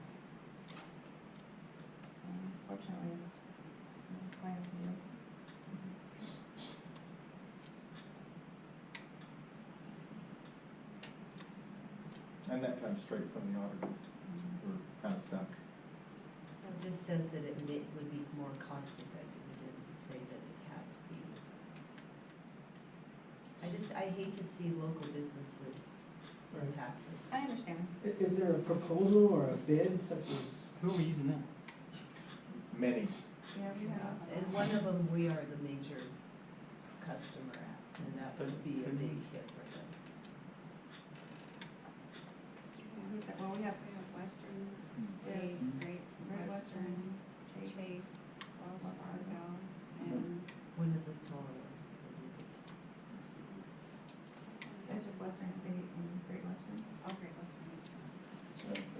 Fortunately, it's quite a few. And that comes straight from the auditor. We're kind of stuck. It just says that it would be more cost effective. It didn't say that it had to be. I hate to see local businesses Right. impacted. I understand. Is there a proposal or a bid such as, Who are we using now? Many. Yeah, we have. And one of them, we are the major customer at, and that would be a big hit for them. Who's that? Well, we have We have Western State, Mhm. Great Great Western, Chase. Chase, Wells Fargo, and. One of the smaller ones. It's just Western State and Great Western. Oh, Great Western is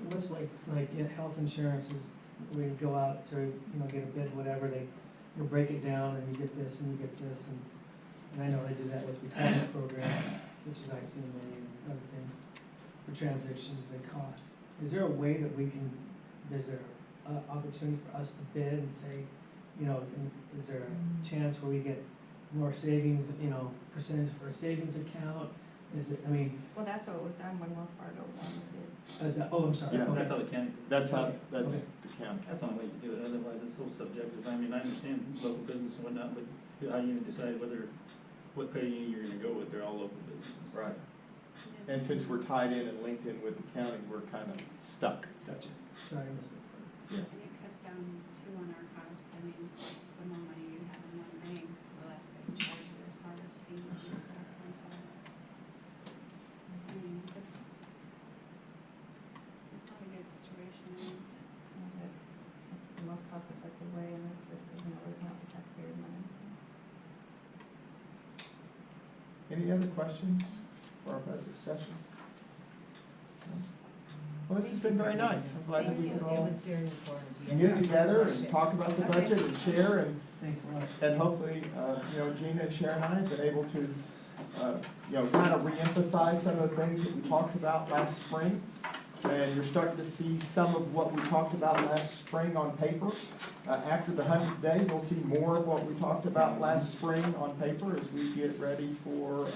the. what's like in health insurance is, we go out to, you know, get a bid, whatever, you break it down and you get this and you get this, and I know they do that with retirement programs, such as ICMA and other things, for transactions they cost. Is there a way that we can, is there an opportunity for us to bid and say, you know, is there a chance where we get more savings, you know, percentage for a savings account? Is it, I mean, Well, that's what was done when Wells Fargo won the bid. oh, I'm sorry. Yeah, Okay. That's how the county. That's how, that's Okay. the county. That's the only way you do it, otherwise it's so subjective. I mean, I understand local business and whatnot, but how you gonna decide what pay union you're gonna go with? They're all local businesses. Right. And since we're tied in and linked in with the county, we're kind of stuck. Gotcha. Sorry, I missed it. Yeah. And it cuts down too on our cost. I mean, of course, the more money you have in one bank, the less they can charge you as far as fees and stuff, and so. I mean, it's not a good situation. And it's the most cost-effective way, and it's just, you know, we're not the taxpayers' money. Any other questions for our budget session? Well, this has been very nice. I'm glad that Thank we you, could it all was very informative. get together and talk about the budget and share, Thanks a lot. and hopefully, you know, Gina and Sharon and I have been able to, you know, kind of reemphasize some of the things that we talked about last spring. And you're starting to see some of what we talked about last spring on paper. After the 100th day, we'll see more of what we talked about last spring on paper as we get ready for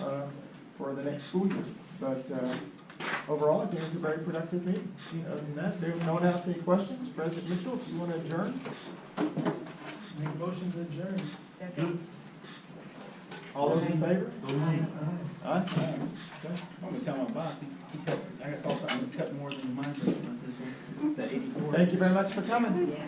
the next school year. But overall, I think it's a very productive meeting. Other than that, if no one has any questions, President Mitchell, if you want to adjourn? Make a motion to adjourn. Second. All those in favor? Aye. Aye. I'm gonna tell my boss, he cut, I saw something that cut more than mine, but I said, that 84. Thank you very much for coming. Yeah.